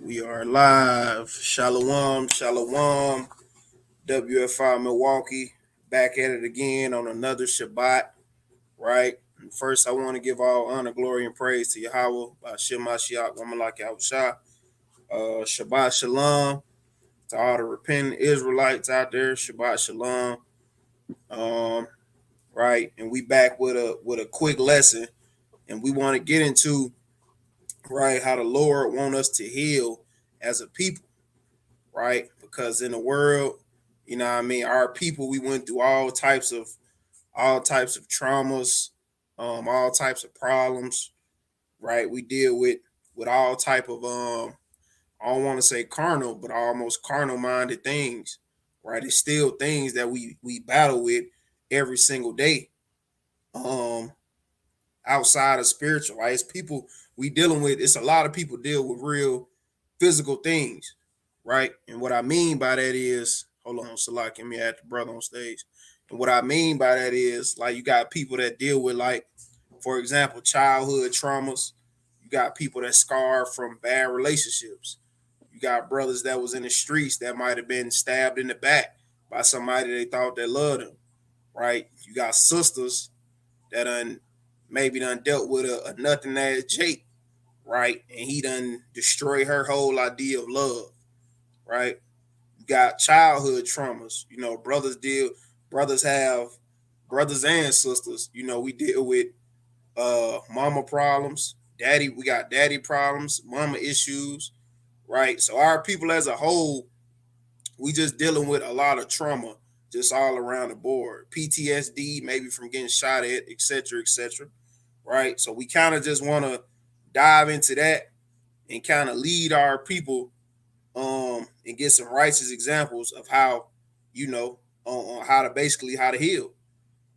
We are live. Shalom, shalom. WFI Milwaukee back at it again on another Shabbat, right? And first, I want to give all honor, glory, and praise to Yahweh by Shema Shiach, woman like Yahushua. Shabbat shalom to all the repentant Israelites out there. Shabbat shalom. Um, right, and we back with a quick lesson, and we want to get into right how the Lord want us to heal as a people, right? Because in the world, our people, we went through all types of traumas, all types of problems, right? We deal with all type of I don't want to say carnal, but almost carnal minded things, right? It's still things that we battle with every single day. Um, Outside of spiritual, right? It's people we dealing with. It's a lot of people deal with real physical things, right? And what I mean by that is, hold on, Salak, let me add the brother on stage. And what I mean by that is, like, you got people that deal with, like, for example, childhood traumas. You got people that scar from bad relationships. You got brothers that was in the streets that might have been stabbed in the back by somebody they thought that loved them, right? You got sisters that maybe done dealt with a nothing ass Jake, right? And he done destroy her whole idea of love, right? You got childhood traumas. Brothers have brothers and sisters. We deal with mama problems, we got daddy problems, mama issues, right? So our people as a whole, we just dealing with a lot of trauma just all around the board. PTSD, maybe from getting shot at, et cetera, right? So we kind of just want to dive into that and kind of lead our people and get some righteous examples of how, on how to heal,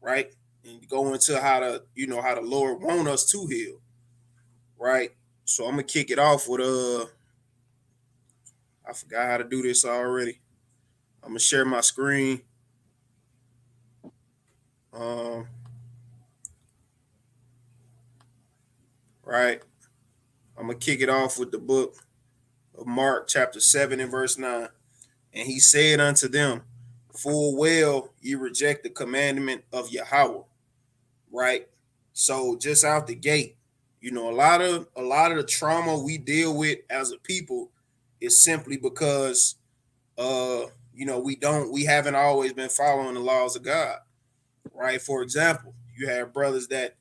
right? And go into how the Lord want us to heal, right? So I'm gonna kick it off with I forgot how to do this already. I'm gonna share my screen. Um, right. I'm gonna kick it off with the book of Mark, chapter 7 and verse 9. And he said unto them, full well ye reject the commandment of Yahweh, right? So just out the gate, a lot of the trauma we deal with as a people is simply because we haven't always been following the laws of God, right? For example, you have brothers that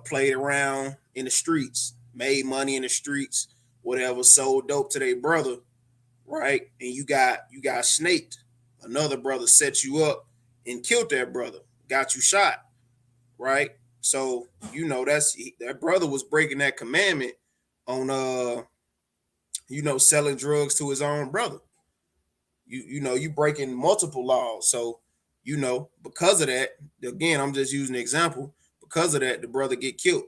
played around in the streets, made money in the streets, whatever, sold dope to their brother, right? And you got snaked. Another brother set you up and killed that brother, got you shot, right? So that brother was breaking that commandment on selling drugs to his own brother. You breaking multiple laws. So because of that, again, I'm just using an example. Because of that, the brother get killed.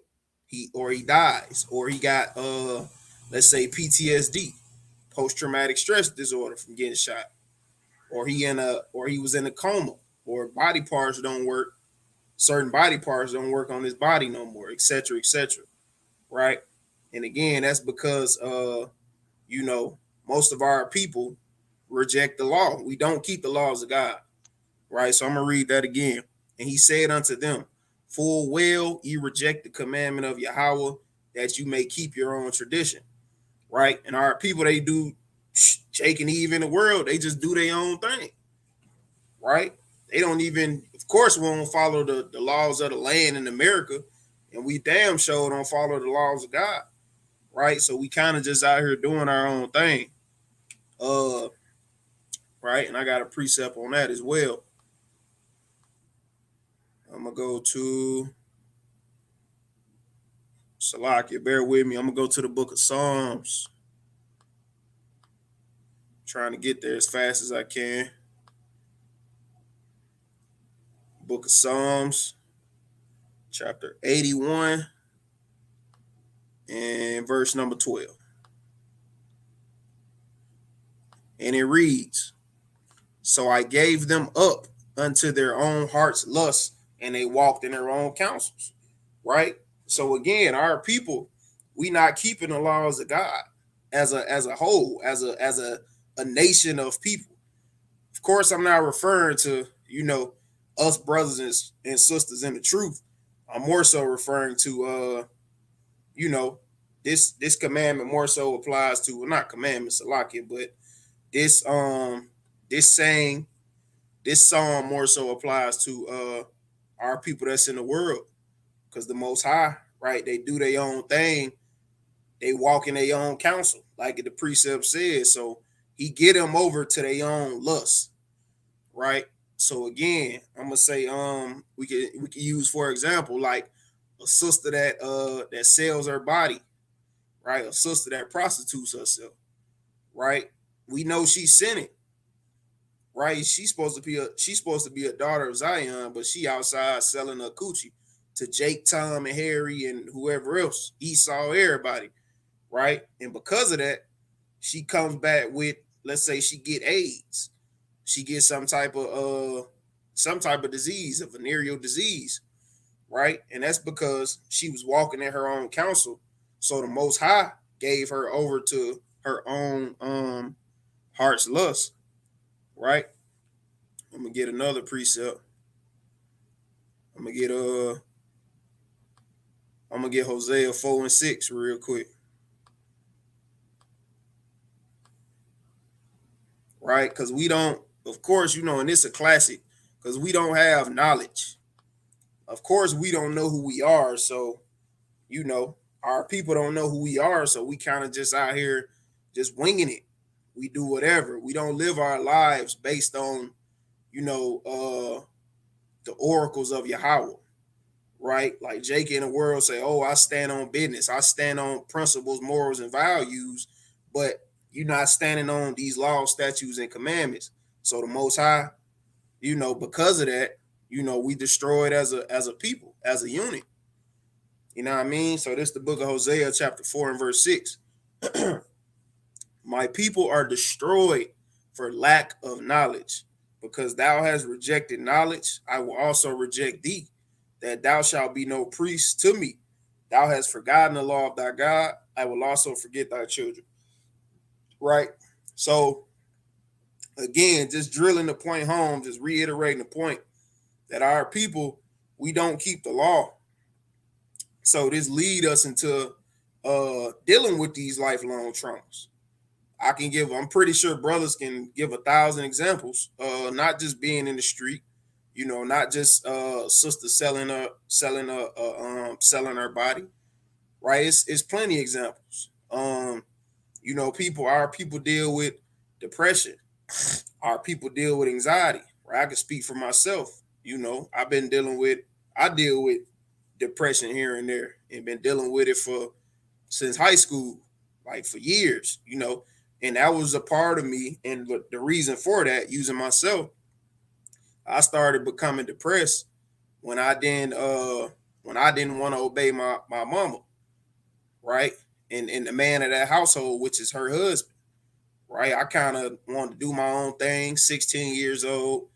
He dies, or he got let's say PTSD, post traumatic stress disorder, from getting shot, or he was in a coma, or certain body parts don't work on his body no more, etc., right? And again, that's because you know most of our people reject the law. We don't keep the laws of God, right? So I'm gonna read that again. And he said unto them, full well ye reject the commandment of Yahweh, that you may keep your own tradition, right? And our people, they do Jake and Eve in the world, they just do their own thing, right? They don't even, of course, we won't follow the laws of the land in America, and we damn sure don't follow the laws of God, right? So we kind of just out here doing our own thing, uh, right? And I got a precept on that as well. I'm gonna go to Salakia. Bear with me. I'm gonna go to the Book of Psalms. Trying to get there as fast as I can. Book of Psalms, chapter 81 and verse number 12. And it reads, so I gave them up unto their own heart's lusts, and they walked in their own counsels, right? So again, our people, we not keeping the laws of God, as a whole, as a nation of people. Of course, I'm not referring to, us brothers and sisters in the truth. I'm more so referring to you know, this commandment more so applies to, well, not commandments, Salakia, but this this saying, this psalm more so applies to our people that's in the world. Because the most high, right, they do their own thing, they walk in their own counsel, like the precept says. So he get them over to their own lust, right? So again, I'm gonna say we can use for example like a sister that sells her body, right? A sister that prostitutes herself, right? We know she's sinning, right? She's supposed to be a daughter of Zion, but she outside selling her coochie to Jake, Tom, and Harry and whoever else, Esau, everybody, right? And because of that, she comes back with, let's say she get AIDS, she gets some type of disease, a venereal disease, right? And that's because she was walking in her own counsel. So the Most High gave her over to her own heart's lust, right? I'm gonna get another precept. I'm gonna get uh I'm gonna get Hosea 4:6 real quick, right? Because we don't, of course, and it's a classic, because we don't have knowledge. Of course, we don't know who we are, so our people don't know who we are, so we kind of just out here just winging it. We do whatever. We don't live our lives based on, the oracles of Yahweh, right? Like Jake in the world say, "Oh, I stand on business. I stand on principles, morals, and values," but you're not standing on these laws, statutes, and commandments. So the Most High, because of that, we destroyed as a people, as a unit. You know what I mean? So this is the book of Hosea, chapter 4 and verse 6. My people are destroyed for lack of knowledge. Because thou hast rejected knowledge, I will also reject thee, that thou shalt be no priest to me. Thou hast forgotten the law of thy God, I will also forget thy children. Right? So again, just drilling the point home, just reiterating the point that our people, we don't keep the law. So this lead us into dealing with these lifelong traumas. I'm pretty sure brothers can give 1,000 examples, not just being in the street, not just sister selling her body, right? It's plenty of examples. Our people deal with depression. Our people deal with anxiety, right? I can speak for myself. I deal with depression here and there and been dealing with it since high school, like for years, and that was a part of me. And the reason for that, using myself, I started becoming depressed when I didn't want to obey my mama, right? And the man of that household, which is her husband, right? I kind of wanted to do my own thing. 16 years old,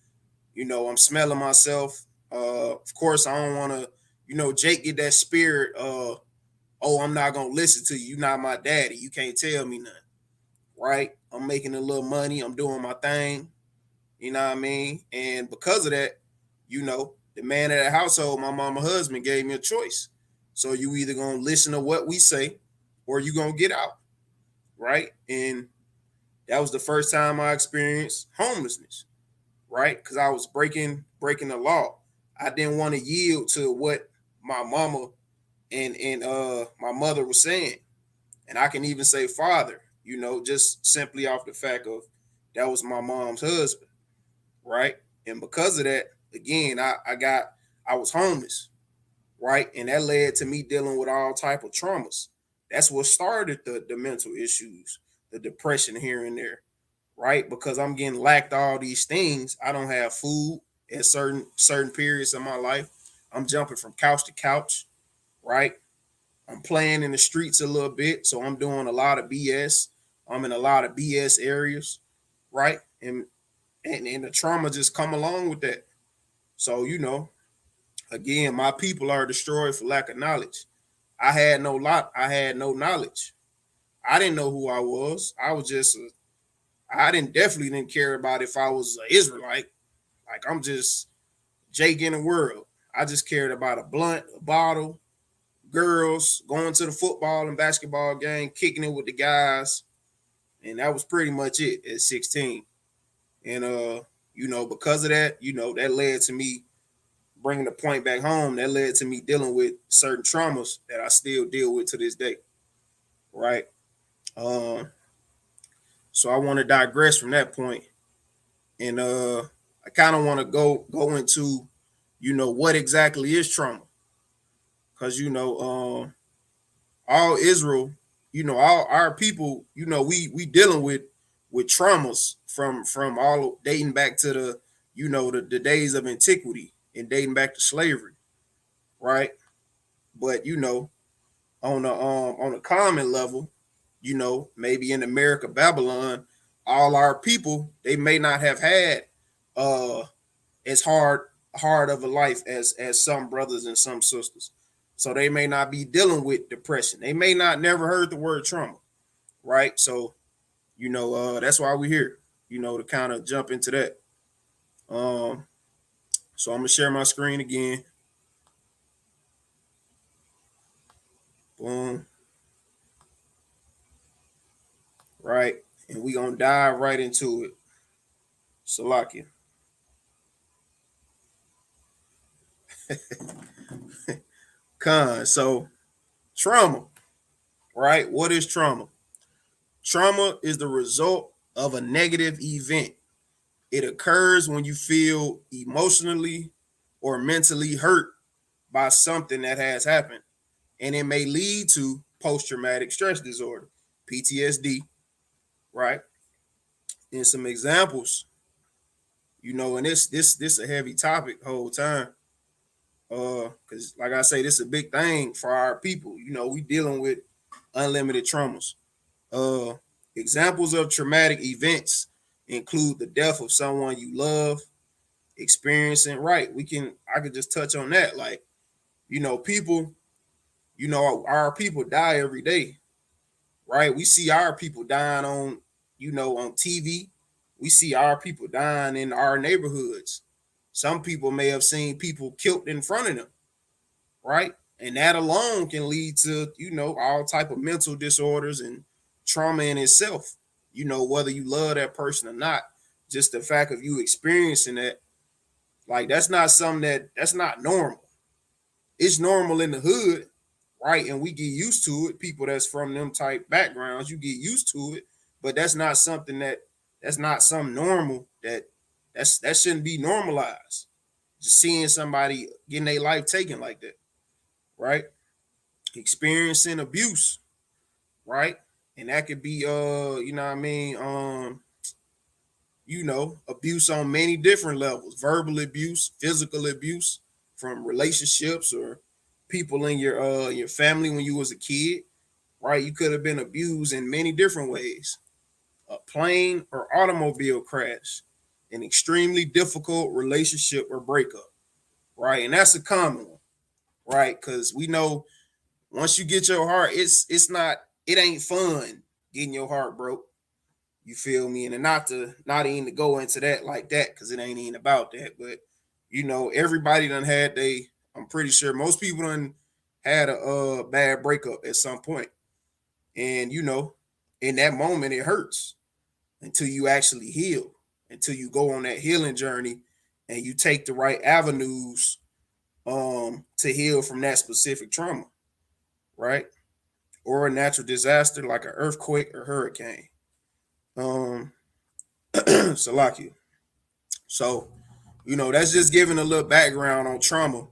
I'm smelling myself. Of course, I don't want to, Jake get that spirit. Oh, I'm not gonna listen to you. You're not my daddy. You can't tell me nothing, right? I'm making a little money. I'm doing my thing. You know what I mean? And because of that, the man of the household, my mama husband, gave me a choice. So you either gonna listen to what we say, or you gonna get out, right? And that was the first time I experienced homelessness, right? Because I was breaking the law. I didn't want to yield to what my mama and my mother was saying, and I can even say father, just simply off the fact of that was my mom's husband, right? And because of that, again, I was homeless, right? And that led to me dealing with all type of traumas. That's what started the mental issues, the depression here and there, right? Because I'm getting lacked all these things. I don't have food at certain periods of my life. I'm jumping from couch to couch, right? I'm playing in the streets a little bit, so I'm doing a lot of BS. I'm in a lot of BS areas, right? And the trauma just come along with that. So again, my people are destroyed for lack of knowledge. I had no knowledge. I didn't know who I was. I was just I didn't definitely didn't care about if I was an Israelite. Like I'm just Jake in the world. I just cared about a blunt, a bottle, girls, going to the football and basketball game, kicking it with the guys, and that was pretty much it at 16. And because of that, that led to me bringing the point back home. That led to me dealing with certain traumas that I still deal with to this day. Right. Um, so I want to digress from that point, and I kind of want to go into, what exactly is trauma, because all Israel, all our people, we dealing with traumas from all dating back to the days of antiquity and dating back to slavery, right? But on a common level, maybe in America, Babylon, all our people, they may not have had uh as hard of a life as some brothers and some sisters. So they may not be dealing with depression. They may not never heard the word trauma, right? So, that's why we're here, to kind of jump into that. Um, so I'm gonna share my screen again. Boom. Right. And we gonna dive right into it. Salakia. Con. So trauma, right? What is trauma? Trauma is the result of a negative event. It occurs when you feel emotionally or mentally hurt by something that has happened, and it may lead to post-traumatic stress disorder, PTSD, right? And some examples, and this a heavy topic the whole time, because like I say, this is a big thing for our people. We dealing with unlimited traumas. Uh, Examples of traumatic events include the death of someone you love, experiencing, right? I could just touch on that. Like, people, our people die every day, right? We see our people dying on TV. We see our people dying in our neighborhoods. Some people may have seen people killed in front of them, right? And that alone can lead to, all type of mental disorders and trauma in itself. Whether you love that person or not, just the fact of you experiencing that, like that's not something that's not normal. It's normal in the hood, right? And we get used to it. People that's from them type backgrounds, you get used to it, but that's not something that's not some normal that shouldn't be normalized. Just seeing somebody getting their life taken like that, right? Experiencing abuse, right? And that could be abuse on many different levels, verbal abuse, physical abuse from relationships or people in your family when you was a kid, right? You could have been abused in many different ways. A plane or automobile crash, an extremely difficult relationship or breakup, right? And that's a common one, right? Because we know once you get your heart, it ain't fun getting your heart broke. You feel me? And not even to go into that like that, because it ain't even about that. But everybody done had I'm pretty sure most people done had a bad breakup at some point. And in that moment it hurts until you actually heal, until you go on that healing journey and you take the right avenues to heal from that specific trauma, right? Or a natural disaster like an earthquake or hurricane. Um Salakia. So, that's just giving a little background on trauma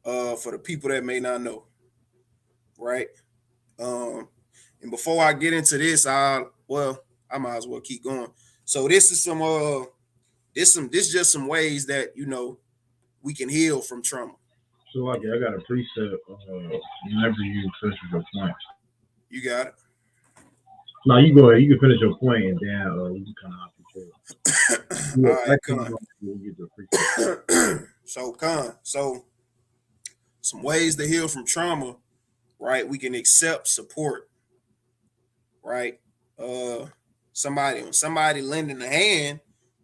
for the people that may not know, right? Um, and before I get into this, I might as well keep going. So this is this just some ways that we can heal from trauma. So, like, I got a preset. Whenever you finish your point, You got now you go ahead. You can finish your point, and then you can kind of hop into it. it. All Yeah, right, actually, con. we'll get the preset. So some ways to heal from trauma, right? We can accept support, right? Somebody lending a hand,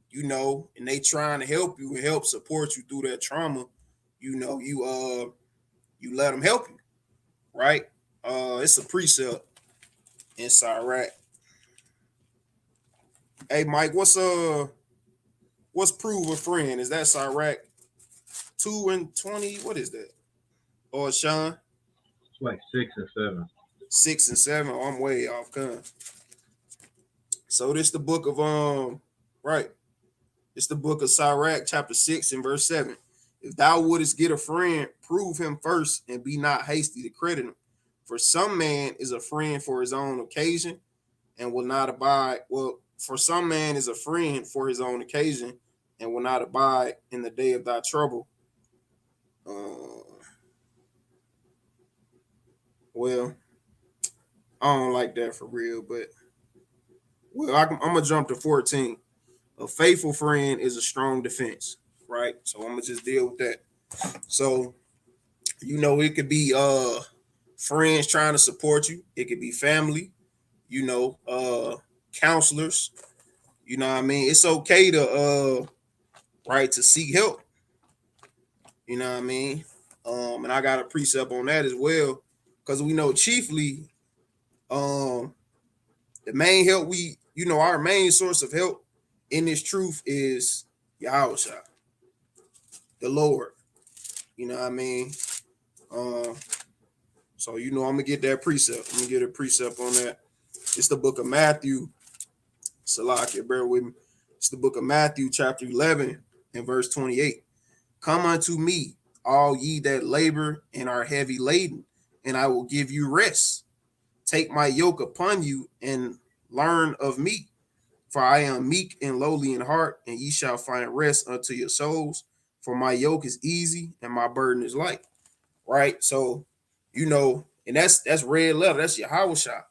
you know, and they trying to help you and help support you through that trauma, you know, you let them help you, right? It's a precept in Sirach. Hey Mike, what's prove a friend? Is that Sirach 2:20? What is that? Or Sean? It's like 6 and 7. 6 and 7. Oh, I'm way off, cuz. So this the book of right. It's the book of Sirach, chapter 6 and verse 7. If thou wouldest get a friend, prove him first, and be not hasty to credit him. For some man is a friend for his own occasion, and will not abide. Well, for some man is a friend for his own occasion, and will not abide in the day of thy trouble. Well, I don't like that for real, but well, I'm gonna jump to 14. A faithful friend is a strong defense, right? So I'm gonna just deal with that. So, you know, it could be friends trying to support you, it could be family, you know, counselors, you know what I mean? It's okay to right to seek help, you know what I mean? And I got a precept on that as well, because we know chiefly the main help our main source of help in this truth is Yahweh, the Lord. You know what I mean? So you know I'm gonna get that precept. I'm gonna get a precept on that. It's the book of Matthew. Salakia, bear with me. It's the book of Matthew, chapter 11, and verse 28. Come unto me, all ye that labor and are heavy laden, and I will give you rest. Take my yoke upon you and learn of me, for I am meek and lowly in heart, and ye shall find rest unto your souls. For my yoke is easy and my burden is light. Right? So, you know, and that's red letter. That's Yahweh Shah.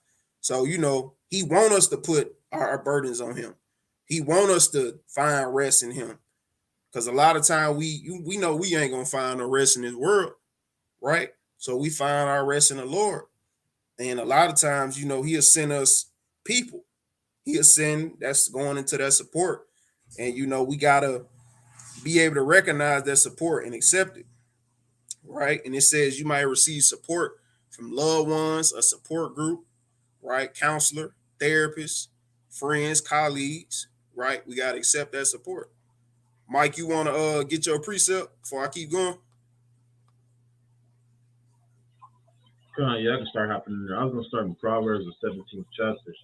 So, you know, he want us to put our burdens on him. He want us to find rest in him. Because a lot of time we know we ain't gonna find no rest in this world, right? So we find our rest in the Lord. And a lot of times, you know, he'll send us people. He'll send that's going into that support. And you know, we gotta be able to recognize that support and accept it. Right. And it says you might receive support from loved ones, a support group, right? Counselor, therapist, friends, colleagues, right? We gotta accept that support. Mike, you wanna get your precept before I keep going? Yeah, I can start hopping in there. I was gonna start with Proverbs, the 17th chapter.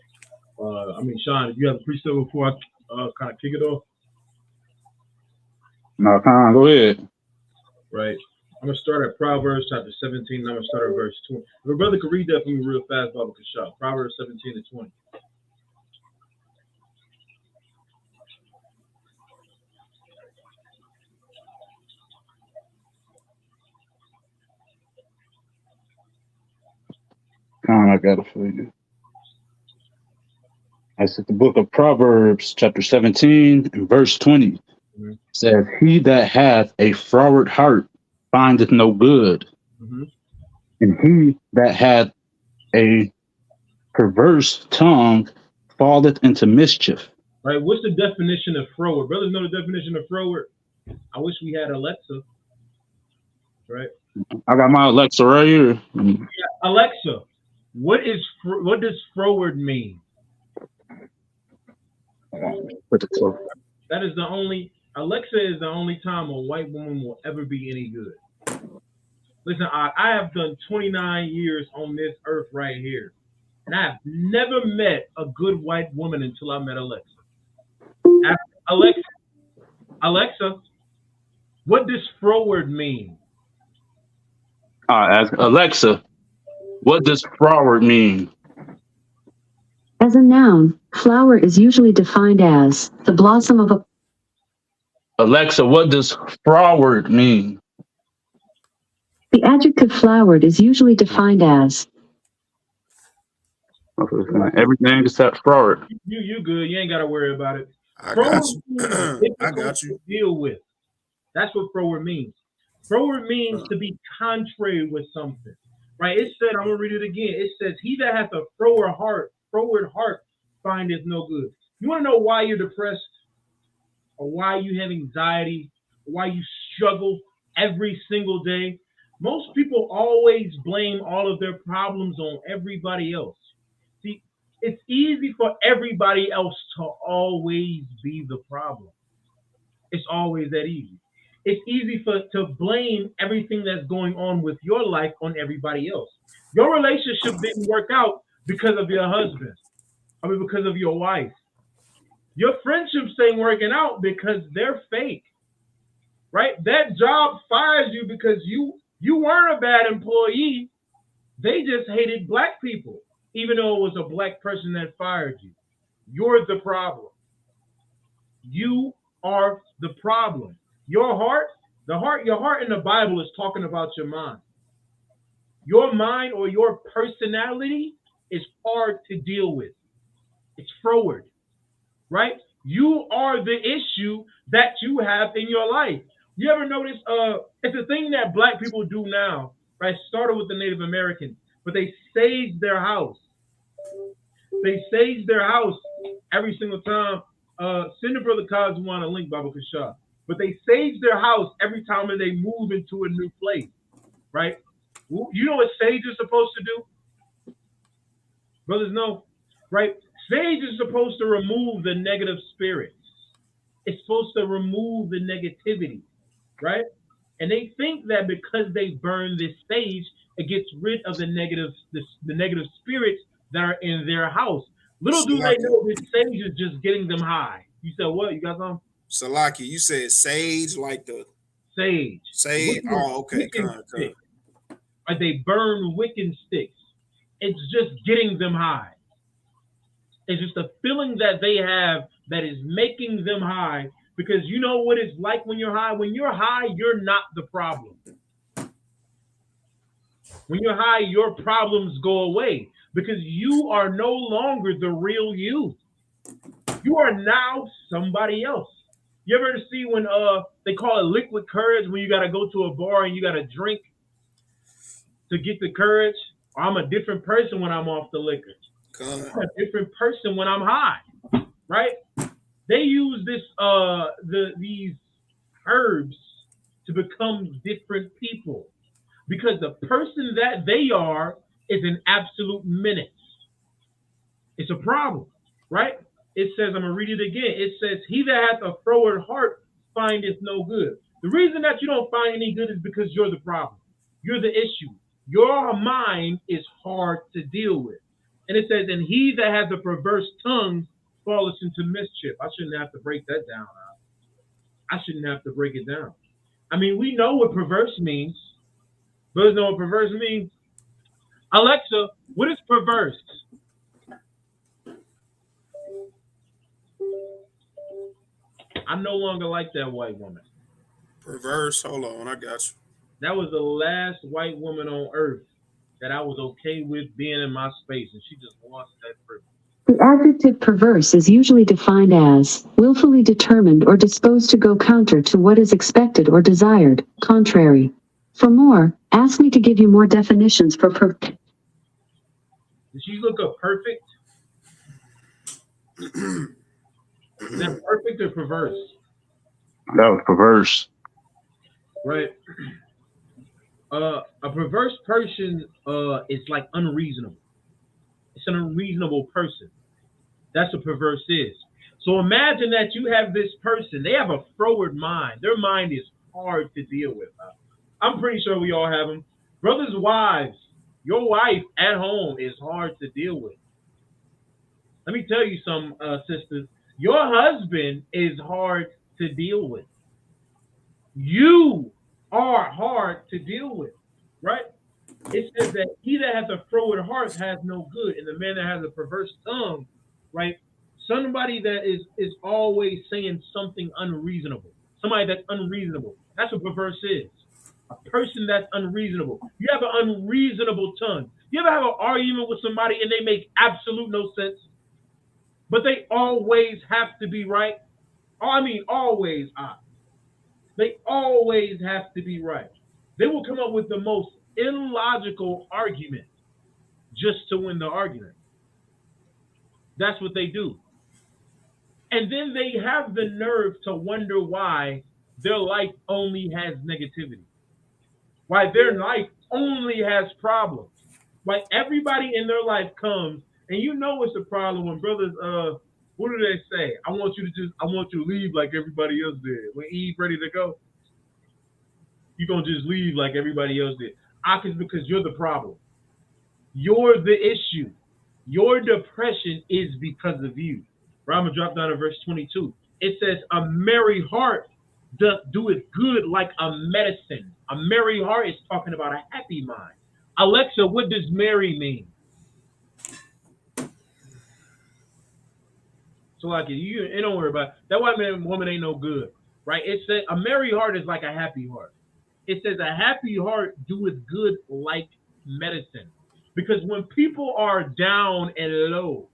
Sean, if you have a precept before I kind of kick it off. No, go ahead. Right. I'm gonna start at Proverbs chapter 17. And I'm gonna start at verse 20. If a brother could read that for me real fast, Baba Kashab. Proverbs 17 and 20. I got it for you. I said the book of Proverbs, chapter 17 and verse 20 says, he that hath a froward heart findeth no good, and he that hath a perverse tongue falleth into mischief. Right. What's the definition of froward? Brothers know the definition of froward? I wish we had Alexa. Right. I got my Alexa right here. Yeah, Alexa, what does froward mean? That is Alexa is the only time a white woman will ever be any good. Listen, I have done 29 years on this earth right here, and I have never met a good white woman until I met Alexa. Alexa, what does froward mean? Ask Alexa, what does froward mean? As a noun, flower is usually defined as the blossom of a... Alexa, what does froward mean? The adjective flowered is usually defined as... Everything except froward. You good. You ain't got to worry about it. I got you. I got you. Deal with. That's what froward means. Froward means to be contrary with something. Right? It said, I'm going to read it again. It says, he that hath a froward heart froward heart findeth no good. You want to know why you're depressed, or why you have anxiety, or why you struggle every single day? Most people always blame all of their problems on everybody else. See, it's easy for everybody else to always be the problem. It's always that easy. It's easy to blame everything that's going on with your life on everybody else. Your relationship didn't work out because of your husband. I mean, because of your wife. Your friendships ain't working out because they're fake, right? That job fires you because you weren't a bad employee. They just hated black people, even though it was a black person that fired you. You're the problem. You are the problem. Your heart in the Bible is talking about your mind. Your mind or your personality is hard to deal with. It's froward, right? You are the issue that you have in your life. You ever notice it's a thing that black people do now, right? Started with the Native Americans, but they sage their house. They sage their house every single time. Send the brother Cosmo want a link, Baba Kasha. But they sage their house every time that they move into a new place, right? You know what sage is supposed to do? Brothers know, right? Sage is supposed to remove the negative spirits. It's supposed to remove the negativity, right? And they think that because they burn this sage, it gets rid of the negative spirits that are in their house. Little do they know this sage is just getting them high. You said what? You got something? Salaki, you said sage, like the sage. Sage. Oh, okay. Like they burn Wiccan sticks. It's just getting them high. It's just a feeling that they have that is making them high, because you know what it's like when you're high. When you're high, you're not the problem. When you're high, your problems go away because you are no longer the real you. You are now somebody else. You ever see when they call it liquid courage, when you got to go to a bar and you got to drink to get the courage? I'm a different person when I'm off the liquor. I'm a different person when I'm high, right? They use these herbs to become different people because the person that they are is an absolute menace. It's a problem, right? It says, I'm going to read it again. It says, he that hath a froward heart findeth no good. The reason that you don't find any good is because you're the problem. You're the issue. Your mind is hard to deal with. And it says, and he that has a perverse tongue falleth into mischief. I shouldn't have to break that down. I shouldn't have to break it down. I mean, we know what perverse means. Brothers know what perverse means? Alexa, what is perverse? I'm no longer like that white woman. Perverse. Hold on, I got you. That was the last white woman on earth that I was okay with being in my space, and she just lost that privilege. The adjective perverse is usually defined as willfully determined or disposed to go counter to what is expected or desired, contrary. For more, ask me to give you more definitions for Did she look up perfect? Is that perfect or perverse? That was perverse. Right. A perverse person is like unreasonable. It's an unreasonable person. That's what perverse is. So imagine that you have this person. They have a froward mind. Their mind is hard to deal with. I'm pretty sure we all have them. Brothers' wives, your wife at home is hard to deal with. Let me tell you some, sisters. Your husband is hard to deal with. You are hard to deal with, right? It says that he that has a froward heart has no good, and the man that has a perverse tongue, right? Somebody that is always saying something unreasonable. Somebody that's unreasonable. That's what perverse is. A person that's unreasonable. You have an unreasonable tongue. You ever have an argument with somebody and they make absolute no sense, but they always have to be right? I mean, always are. They always have to be right. They will come up with the most illogical argument just to win the argument. That's what they do. And then they have the nerve to wonder why their life only has negativity, why their life only has problems. Why everybody in their life comes, and you know it's a problem when brothers, what do they say? I want you to leave like everybody else did. When Eve ready to go, you're going to just leave like everybody else did. It's because you're the problem. You're the issue. Your depression is because of you. Right, I'm going to drop down to verse 22. It says, a merry heart doeth good like a medicine. A merry heart is talking about a happy mind. Alexa, what does merry mean? So like you don't worry about it. That white man woman ain't no good. Right? It says a merry heart is like a happy heart. It says a happy heart doeth good like medicine. Because when people are down and low,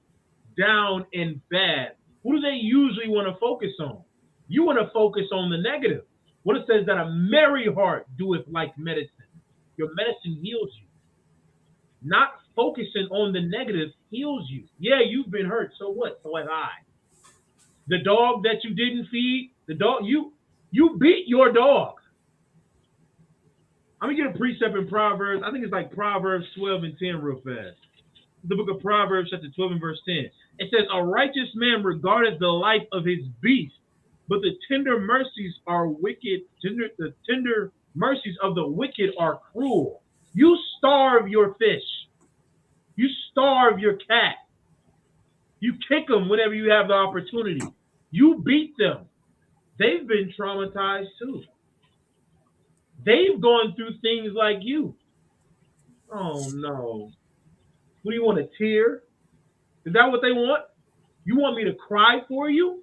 down and bad, who do they usually want to focus on? You want to focus on the negative. What it says that a merry heart doeth like medicine. Your medicine heals you. Not focusing on the negative heals you. Yeah, you've been hurt. So what? So have I. The dog that you didn't feed, the dog, you beat your dog. I'm going to get a precept in Proverbs. I think it's like Proverbs 12 and 10 real fast. The book of Proverbs, chapter 12 and verse 10. It says, a righteous man regardeth the life of his beast, but the tender mercies are wicked. The tender mercies of the wicked are cruel. You starve your fish. You starve your cat. You kick them whenever you have the opportunity. You beat them. They've been traumatized too. They've gone through things like you. Oh no. What do you want, a tear? Is that what they want? You want me to cry for you?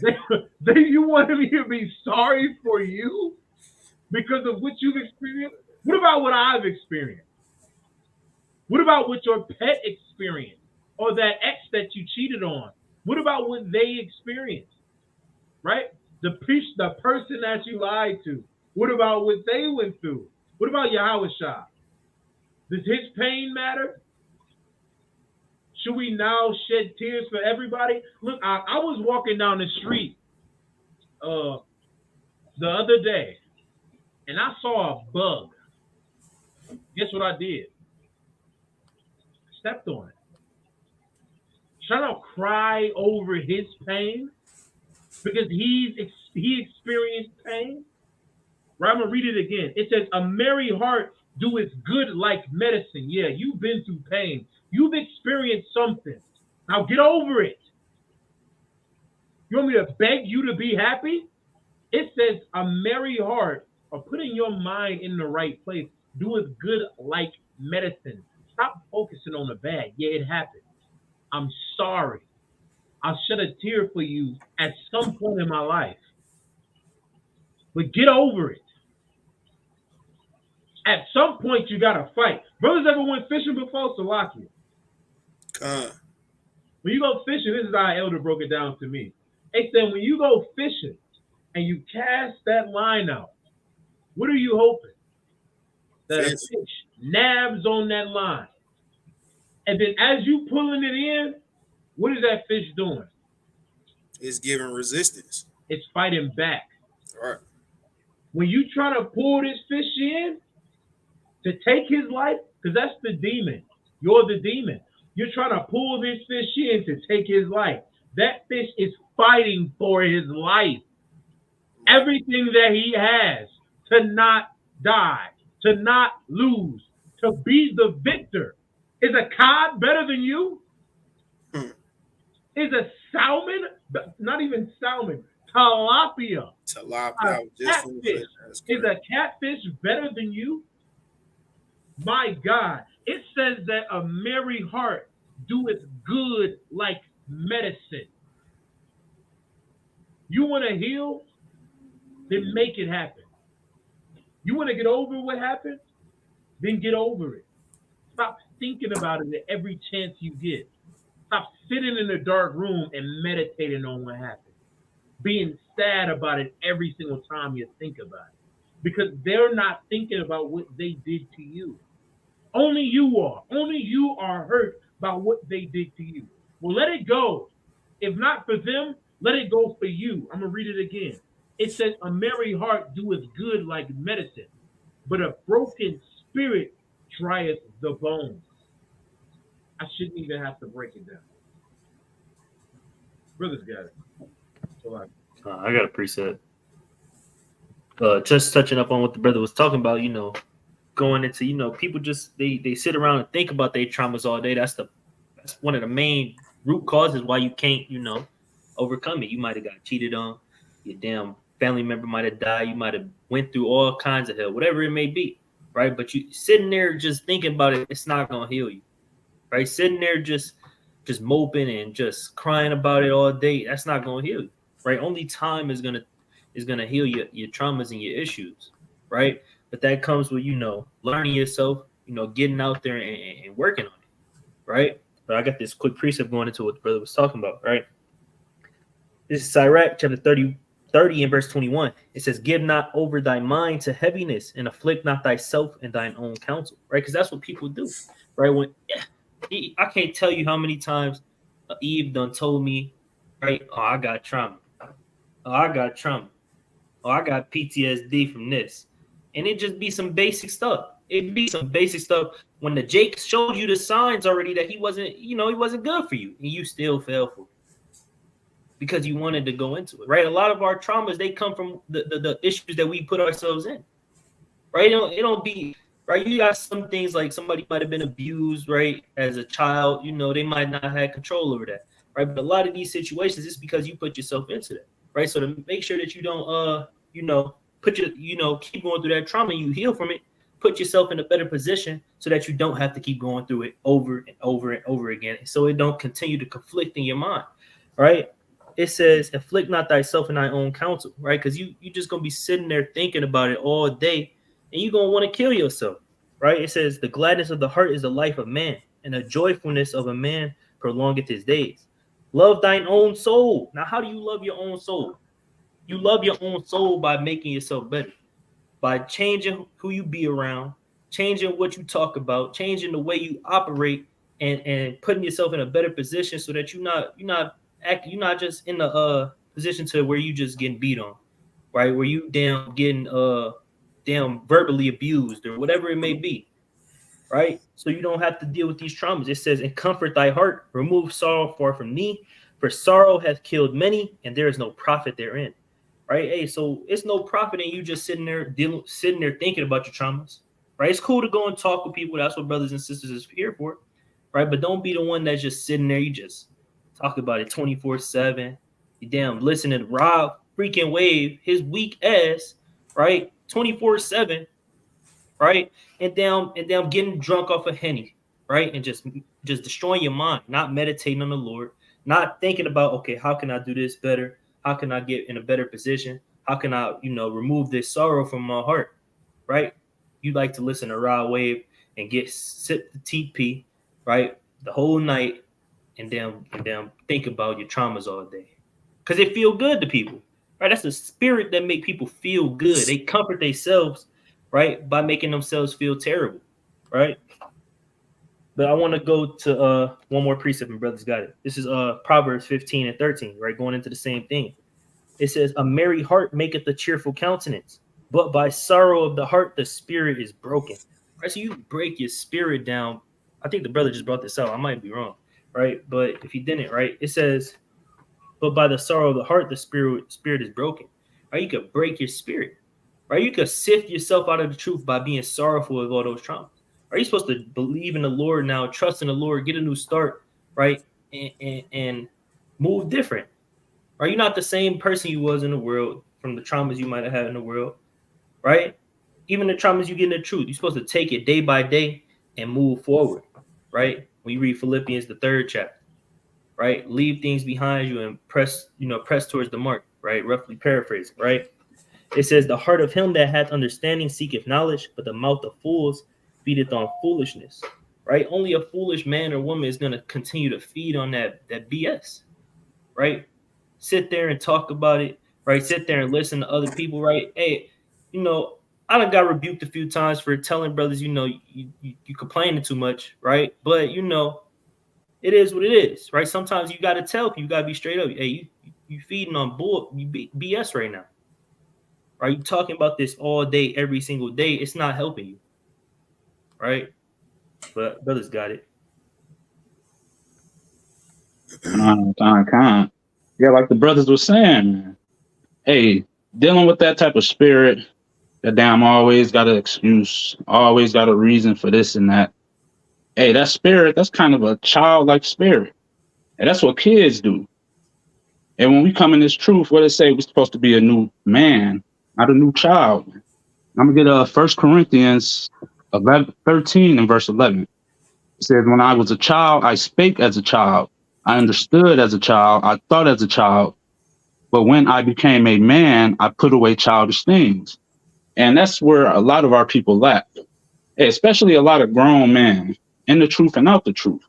You want me to be sorry for you because of what you've experienced? What about what I've experienced? What about what your pet experienced or that ex that you cheated on? What about what they experienced? Right? The person that you lied to. What about what they went through? What about Yahweh Shah? Does his pain matter? Should we now shed tears for everybody? Look, I was walking down the street the other day, and I saw a bug. Guess what I did? Stepped on it. Trying to cry over his pain because he experienced pain. Right, I'm going to read it again. It says, a merry heart doeth good like medicine. Yeah, you've been through pain. You've experienced something. Now get over it. You want me to beg you to be happy? It says a merry heart, or putting your mind in the right place, doeth good like medicine. Stop focusing on the bad. Yeah, it happened. I'm sorry. I'll shed a tear for you at some point in my life. But get over it. At some point, you got to fight. Brothers ever went fishing before? Salakia. When you go fishing, this is how our elder broke it down to me. They said when you go fishing and you cast that line out, what are you hoping? That a fish nabs on that line. And then as you pulling it in, what is that fish doing? It's giving resistance. It's fighting back. All right. When you try to pull this fish in to take his life, because that's the demon. You're the demon. You're trying to pull this fish in to take his life. That fish is fighting for his life. Everything that he has to not die, to not lose, to be the victor. Is a cod better than you? Is a salmon, not even salmon, tilapia. Catfish. Is a catfish better than you? My God. It says that a merry heart doeth good like medicine. You want to heal? Then make it happen. You want to get over what happened? Then get over it. Stop thinking about it at every chance you get. Stop sitting in a dark room and meditating on what happened. Being sad about it every single time you think about it. Because they're not thinking about what they did to you. Only you are. Only you are hurt about what they did to you. Well, let it go. If not for them, let it go for you. I'm gonna read it again. It says, "A merry heart doeth good like medicine, but a broken spirit drieth the bones." I shouldn't even have to break it down. Brothers got it. So I got a preset. Just touching up on what the brother was talking about, going into, people just they sit around and think about their traumas all day. That's one of the main root causes why you can't, overcome it. You might have got cheated on, your damn family member might have died, you might have went through all kinds of hell, whatever it may be, right? But you sitting there just thinking about it, it's not gonna heal you, right? Sitting there just moping and just crying about it all day, that's not gonna heal you, right? Only time is gonna heal your traumas and your issues, right? But that comes with learning yourself, getting out there and working on it, right? But I got this quick precept going into what the brother was talking about, right? This is Sirach chapter 30 and verse 21. It says, "Give not over thy mind to heaviness, and afflict not thyself in thine own counsel," right? Because that's what people do, right? I can't tell you how many times Eve done told me, right? Oh, I got trauma. Oh, I got trauma. Oh, I got PTSD from this. And it just be some basic stuff. It'd be some basic stuff when the Jake showed you the signs already that he wasn't good for you, and you still fell for it because you wanted to go into it, right? A lot of our traumas, they come from the issues that we put ourselves in, right? It don't be, right? You got some things like somebody might have been abused, right? As a child, they might not have control over that, right? But a lot of these situations, it's because you put yourself into that, right? So to make sure that you don't, keep going through that trauma, you heal from it, put yourself in a better position so that you don't have to keep going through it over and over and over again. So it don't continue to conflict in your mind, right? It says, "Afflict not thyself in thy own counsel," right? Because you just going to be sitting there thinking about it all day, and you're going to want to kill yourself, right? It says, "The gladness of the heart is the life of man, and the joyfulness of a man prolongeth his days. Love thine own soul." Now, how do you love your own soul? You love your own soul by making yourself better, by changing who you be around, changing what you talk about, changing the way you operate, and putting yourself in a better position so that you're not just in the position to where you just getting beat on, right? Where you getting verbally abused or whatever it may be, right? So you don't have to deal with these traumas. It says, "And comfort thy heart, remove sorrow far from thee, for sorrow hath killed many, and there is no profit therein." Right? Hey, so it's no profit in you just sitting there thinking about your traumas, right? It's cool to go and talk with people. That's what brothers and sisters is here for, right? But don't be the one that's just sitting there. You just talk about it 24/7. You damn listening to Rob freaking Wave, his weak ass, right? 24/7, right? And down getting drunk off a Henny, right? And just destroying your mind, not meditating on the Lord, not thinking about, okay, how can I do this better? How can I get in a better position? How can I, remove this sorrow from my heart, right? You like to listen to Rod Wave and sip the TP, right, the whole night, and then think about your traumas all day, because it feel good to people, right? That's the spirit that make people feel good. They comfort themselves, right, by making themselves feel terrible, right? But I want to go to one more precept, and brothers got it. This is Proverbs 15 and 13, right? Going into the same thing. It says, "A merry heart maketh a cheerful countenance, but by sorrow of the heart the spirit is broken." Right? So you break your spirit down. I think the brother just brought this out. I might be wrong, right? But if he didn't, right? It says, "But by the sorrow of the heart the spirit is broken." Right? You could break your spirit, right? You could sift yourself out of the truth by being sorrowful of all those traumas. Are you supposed to believe in the Lord now, trust in the Lord, get a new start, right? And move different. Are you not the same person you was in the world from the traumas you might have had in the world, right? Even the traumas you get in the truth, you're supposed to take it day by day and move forward, right? When you read Philippians, the 3rd chapter, right? Leave things behind you and press towards the mark, right? Roughly paraphrasing, right? It says, "The heart of him that hath understanding seeketh knowledge, but the mouth of fools feedeth on foolishness," right? Only a foolish man or woman is going to continue to feed on that BS, right? Sit there and talk about it, right? Sit there and listen to other people, right? Hey, I done got rebuked a few times for telling brothers, you complaining too much, right? But it is what it is, right? Sometimes you got to tell people, you got to be straight up. Hey, you feeding on BS right now. Are you talking about this all day, every single day? It's not helping you, right? But brothers got it. Yeah, like the brothers were saying, man. Hey, dealing with that type of spirit, that damn always got an excuse, always got a reason for this and that. Hey, that spirit, that's kind of a childlike spirit. And that's what kids do. And when we come in this truth, what it say, we're supposed to be a new man, not a new child. I'm going to get 1 Corinthians 13 and verse 11. It says, when I was a child, I spake as a child. I understood as a child. I thought as a child. But when I became a man, I put away childish things. And that's where a lot of our people lack, especially a lot of grown men in the truth and out the truth.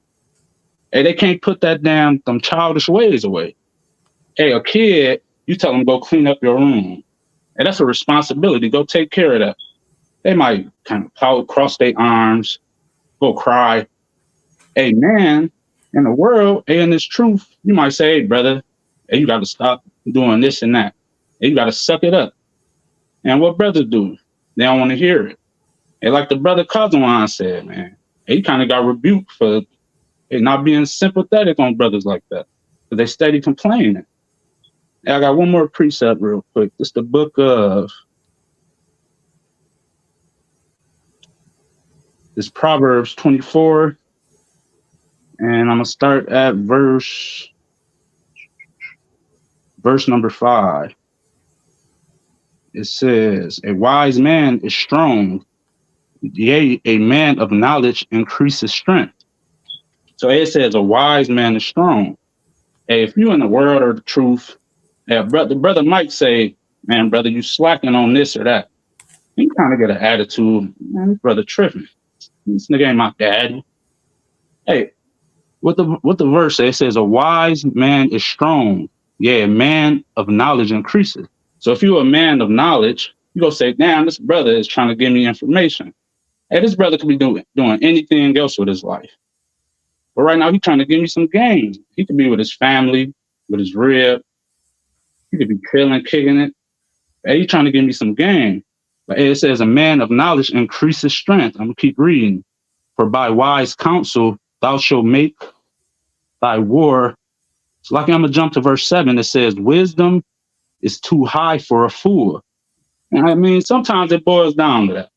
Hey, they can't put them childish ways away. Hey, a kid, you tell them go clean up your room. And that's a responsibility. Go take care of that. They might kind of pout, cross their arms, go cry. Hey, man, in the world, hey, in this truth, you might say, hey, brother, hey, you got to stop doing this and that. Hey, you got to suck it up. And what brothers do? They don't want to hear it. Hey, like the brother Kazawan said, man, he kind of got rebuked for not being sympathetic on brothers like that. Because they steady complaining. Hey, I got one more precept real quick. This is the book of this Proverbs 24. And I'm going to start at verse number 5. It says, a wise man is strong. Yea, a man of knowledge increases strength. So it says a wise man is strong. Hey, if you're in the world or the truth, the brother might say, man, brother, you slacking on this or that. You kind of get an attitude, man, this brother tripping. This nigga ain't my daddy. Hey, what the verse says, it says a wise man is strong. Yeah, a man of knowledge increases. So if you're a man of knowledge, you go say, damn, this brother is trying to give me information. Hey, this brother could be doing anything else with his life. But right now, he's trying to give me some game. He could be with his family, with his rib. He could be chilling, kicking it. Hey, he's trying to give me some game. But it says, a man of knowledge increases strength. I'm going to keep reading. For by wise counsel, thou shalt make thy war. So like I'm going to jump to verse 7. It says, wisdom is too high for a fool. And I mean, sometimes it boils down to that.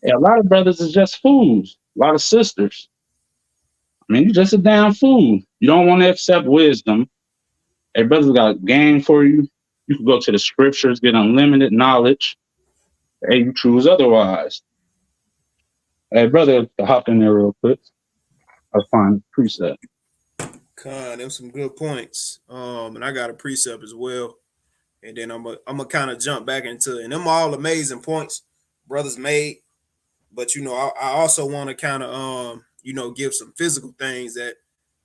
Hey, a lot of brothers is just fools. A lot of sisters. I mean, you're just a damn fool. You don't want to accept wisdom. Hey, brothers got a game for you. You can go to the scriptures, get unlimited knowledge. Hey, you choose otherwise. Hey, brother, hop in there real quick. I'll find precept. Them some good points. And I got a precept as well. And then I'm gonna kind of jump back into it. And them all amazing points brothers made. But I also want to kind of give some physical things that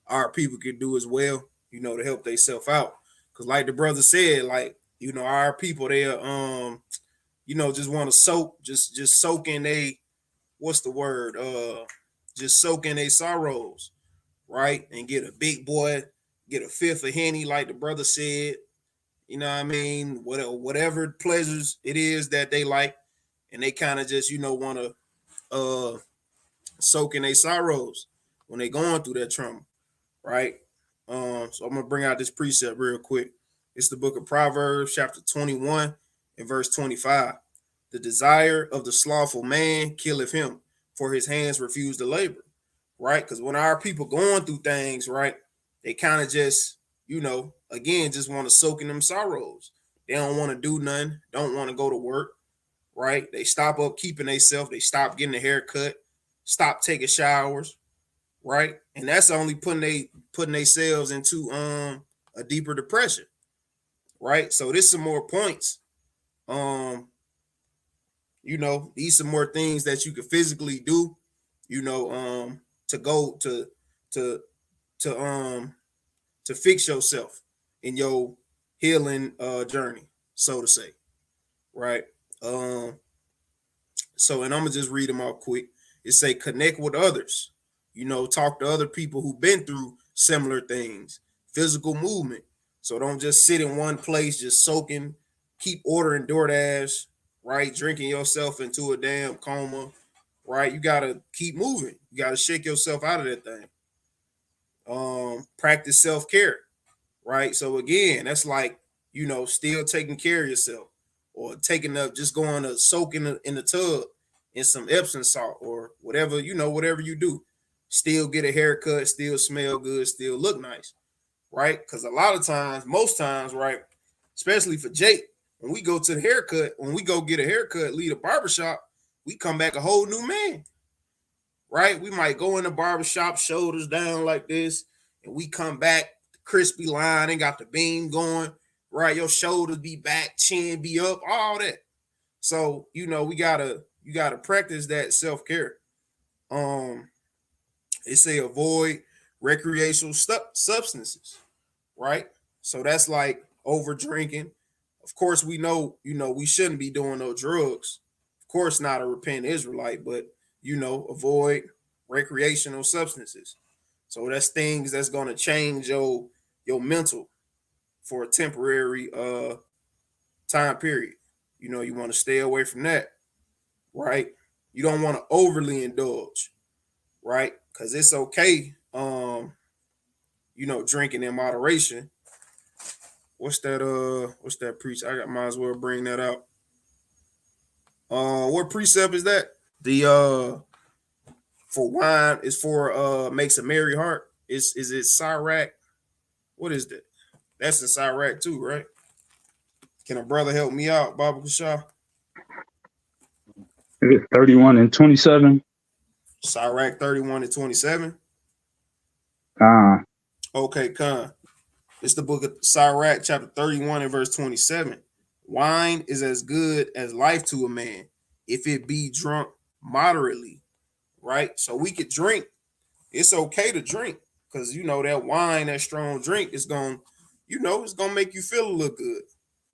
our people can do as well, to help themselves out. Because like the brother said, like, our people, they just want to soak, just soak in what's the word? Just soak in their sorrows, right? And get a big boy, get a fifth of Henny, like the brother said. You know what I mean? Whatever pleasures it is that they like, and they kind of just, want to soak in their sorrows when they going through that trauma, right? So I'm gonna bring out this precept real quick. It's the book of Proverbs, chapter 21 and verse 25. The desire of the slothful man killeth him, for his hands refuse to labor. Right? Because when our people going through things, right, they kind of just, again, just want to soak in them sorrows. They don't want to do nothing, don't want to go to work, right? They stop up keeping themselves, they stop getting a haircut, stop taking showers, right? And that's only putting themselves into a deeper depression, right? So this some more points. These some more things that you can physically do, to go to fix yourself in your healing journey, so to say, right? So, and I'm gonna just read them all quick. It say, connect with others talk to other people who've been through similar things, physical movement. So don't just sit in one place, just soaking, keep ordering DoorDash, right? Drinking yourself into a damn coma, right? You got to keep moving. You got to shake yourself out of that thing. Practice self-care, right? So again, that's like, still taking care of yourself, or taking up, just going to soak in the tub in some Epsom salt or whatever, whatever you do. Still get a haircut, still smell good, still look nice, right? Because a lot of times, most times, right, especially for Jake, when we go to the haircut, when we go get a haircut, leave the barbershop, we come back a whole new man, right? We might go in the barbershop, shoulders down like this, and we come back, crispy line, and got the beam going, right? Your shoulders be back, chin be up, all that. So, you gotta practice that self-care. They say avoid recreational substances, right? So that's like over drinking. Of course, we know, we shouldn't be doing no drugs. Of course, not a repentant Israelite, but avoid recreational substances. So that's things that's gonna change your mental for a temporary time period. You want to stay away from that, right? You don't want to overly indulge, right? Because it's okay, drinking in moderation. What's that preach? Might as well bring that out. What precept is that? The for wine is for makes a merry heart. Is it Sirach? What is that? That's in Sirach too, right? Can a brother help me out, Baba Kasha? It's 31 and 27. Sirach 31 and 27. Okay, Khan. It's the book of Sirach, chapter 31 and verse 27. Wine is as good as life to a man if it be drunk moderately, right? So we could drink. It's okay to drink because that wine, that strong drink is going, it's going to make you feel a little good,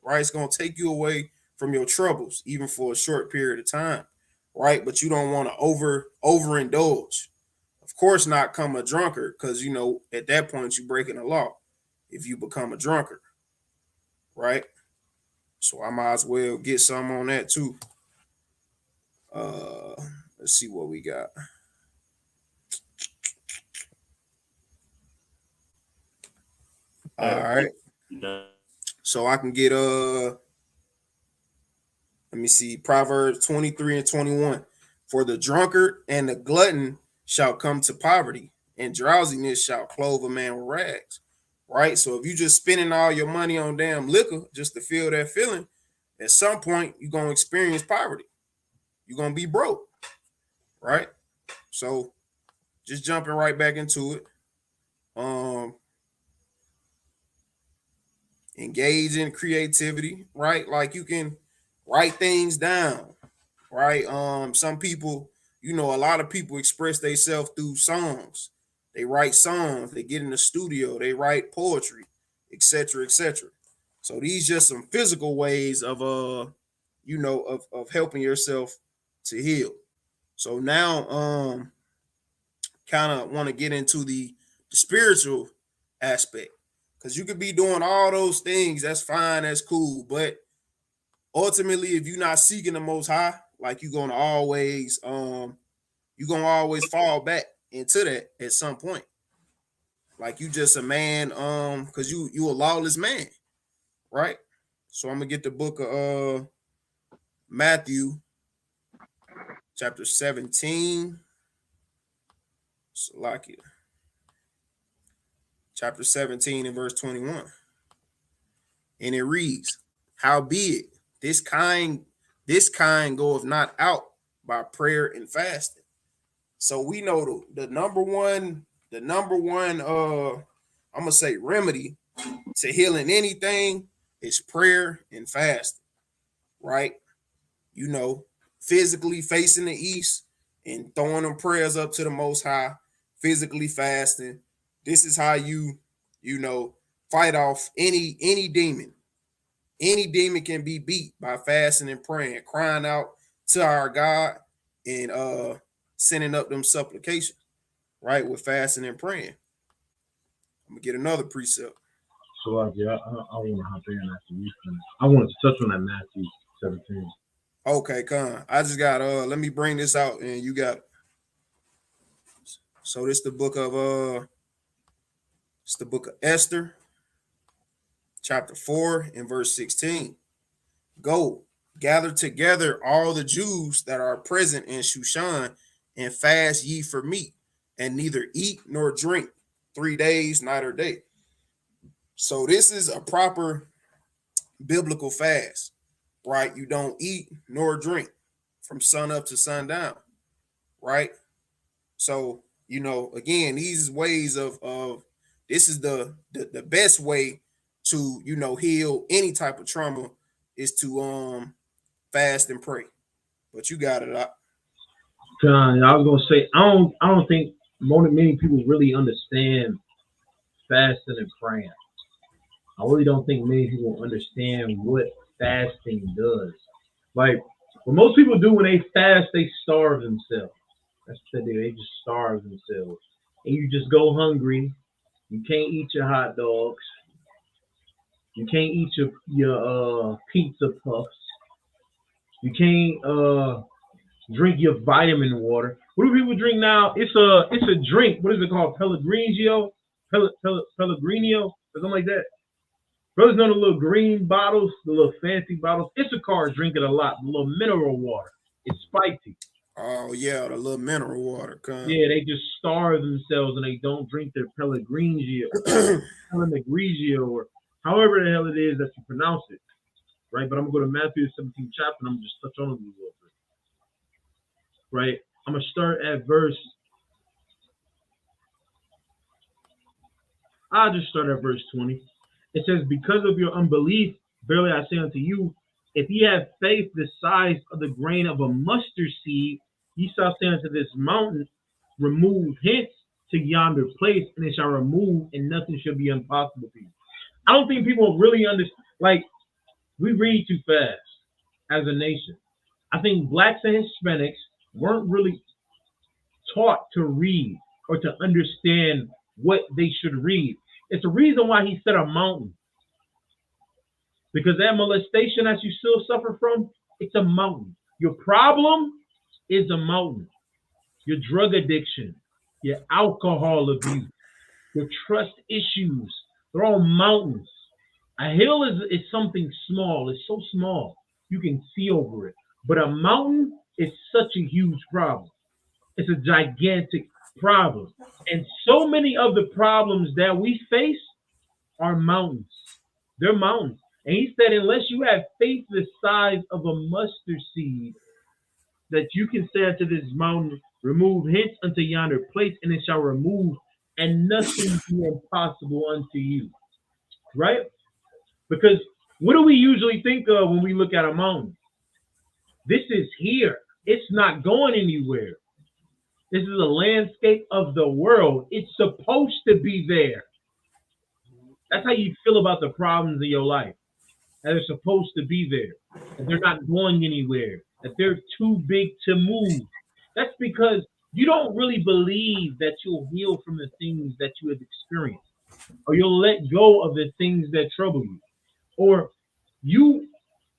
right? It's going to take you away from your troubles, even for a short period of time, right? But you don't want to overindulge. Of course, not come a drunkard, because at that point you're breaking the law if you become a drunkard, right? So I might as well get some on that too. Let's see what we got. All right. So I can get let me see, Proverbs 23 and 21. For the drunkard and the glutton shall come to poverty, and drowsiness shall clothe a man with rags. Right? So if you just spending all your money on damn liquor just to feel that feeling, at some point you're gonna experience poverty. You're gonna be broke, right? So just jumping right back into it. Engage in creativity, right? Like you can write things down, right? Some people, a lot of people express themselves through songs. They write songs, they get in the studio, they write poetry, etc., etc. So these just some physical ways of of helping yourself to heal. So now kind of want to get into the spiritual aspect, because you could be doing all those things, that's fine, that's cool, but ultimately if you're not seeking the Most High, like you're gonna always fall back into that at some point. Like you just a man, because you a lawless man, right? So I'm gonna get the book of Matthew, chapter 17. Salakia. Chapter 17 and verse 21. And it reads, howbeit this kind goeth not out by prayer and fasting. So we know the number one I'm gonna say remedy to healing anything is prayer and fasting, right? Physically facing the east and throwing them prayers up to the Most High, physically fasting. This is how you fight off any demon. Any demon can be beat by fasting and praying, crying out to our God and sending up them supplications, right, with fasting and praying. I'm gonna get another precept. So yeah, I want to hop in after you finish. I wanted to touch on that Matthew 17. Okay, Con. I just got let me bring this out and you got. So this the book of it's the book of Esther, chapter 4 and verse 16. Go, gather together all the Jews that are present in Shushan, and fast ye for meat, and neither eat nor drink 3 days, night or day. So this is a proper biblical fast, right? You don't eat nor drink from sun up to sundown, right? So, you know, again, these ways of this is the best way to, you know, heal any type of trauma is to fast and pray. But you got it up. I was gonna say I don't think many people really understand fasting and praying. I really don't think many people understand what fasting does. Like what most people do when they fast, they starve themselves. That's what they do. They just starve themselves, and you just go hungry. You can't eat your hot dogs. You can't eat your pizza puffs. You can't drink your vitamin water. What do people drink now? It's a drink. What is it called? Pellegrino, Pellegrino, or something like that. Brothers know the little green bottles, the little fancy bottles. Issachar drink it a lot. The little mineral water. It's spicy. Oh yeah, the little mineral water. Yeah, they just starve themselves and they don't drink their Pellegrino, or however the hell it is that you pronounce it. Right? But I'm gonna go to Matthew 17 chapter and I'm gonna just touch on it a little bit. Right? I'm gonna start at verse. I'll just start at verse 20. It says, because of your unbelief, verily I say unto you, if ye have faith the size of the grain of a mustard seed, ye shall say unto this mountain, remove hence to yonder place, and it shall remove, and nothing shall be impossible for you. I don't think people really understand. Like, we read too fast as a nation. I think blacks and Hispanics weren't really taught to read or to understand what they should read. It's the reason why he said a mountain. Because that molestation that you still suffer from, it's a mountain. Your problem is a mountain. Your drug addiction, your alcohol abuse, your trust issues, they're all mountains. A hill is something small. It's so small. You can see over it. But a mountain is such a huge problem. It's a gigantic problem. And so many of the problems that we face are mountains. They're mountains. And he said, unless you have faith the size of a mustard seed, that you can say unto this mountain, remove hence unto yonder place, and it shall remove, and nothing be impossible unto you. Right? Because what do we usually think of when we look at a mountain? This is here. It's not going anywhere. This is a landscape of the world. It's supposed to be there. That's how you feel about the problems in your life. That they're supposed to be there. That they're not going anywhere. That they're too big to move. That's because you don't really believe that you'll heal from the things that you have experienced. Or you'll let go of the things that trouble you. Or you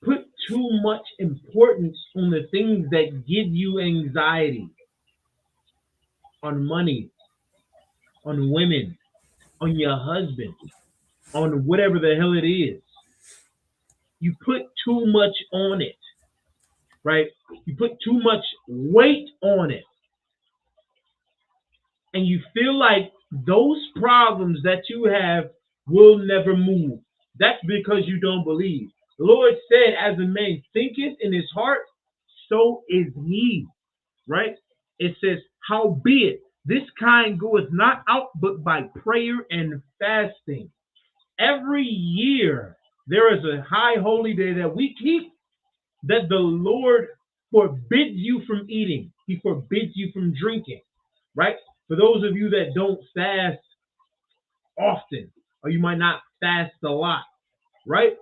put too much importance on the things that give you anxiety. On money, on women, on your husband, on whatever the hell it is. You put too much on it, right? You put too much weight on it. And you feel like those problems that you have will never move. That's because you don't believe. The Lord said, as a man thinketh in his heart, so is he, right? It says, howbeit, this kind goeth not out but by prayer and fasting. Every year, there is a high holy day that we keep that the Lord forbids you from eating. He forbids you from drinking, right? For those of you that don't fast often, or you might not fast a lot, right?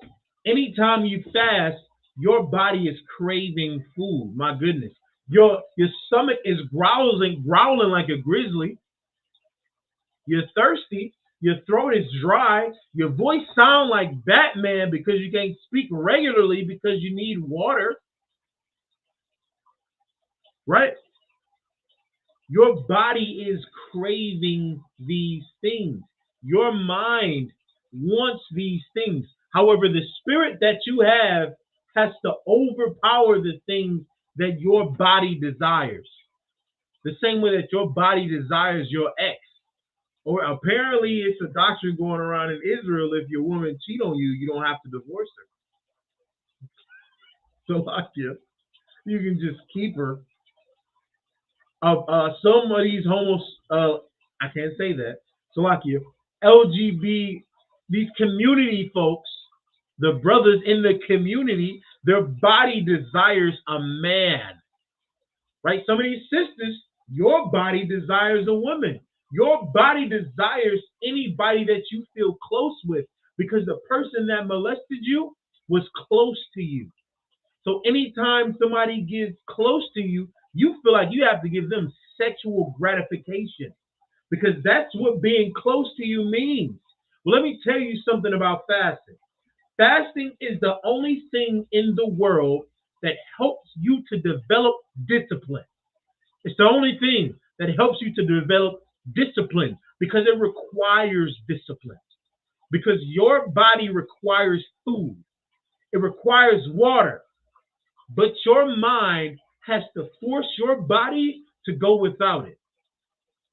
Anytime you fast, your body is craving food. My goodness. Your stomach is growling like a grizzly. you're thirsty, your throat is dry, your voice sounds like Batman because you can't speak regularly because you need water, right? Your body is craving these things. Your mind wants these things. However, the spirit that you have has to overpower the things that your body desires. The same way that your body desires your ex. Or apparently it's a doctrine going around in Israel, if your woman cheat on you, you don't have to divorce her. So like you can just keep her. Some of these I can't say that. So like you, LGBT, these community folks, the brothers in the community, their body desires a man, right? Some of these sisters, your body desires a woman. Your body desires anybody that you feel close with because the person that molested you was close to you. So anytime somebody gets close to you, you feel like you have to give them sexual gratification because that's what being close to you means. Well, let me tell you something about fasting. Fasting is the only thing in the world that helps you to develop discipline. It's the only thing that helps you to develop discipline because it requires discipline. Because your body requires food. It requires water. But your mind has to force your body to go without it.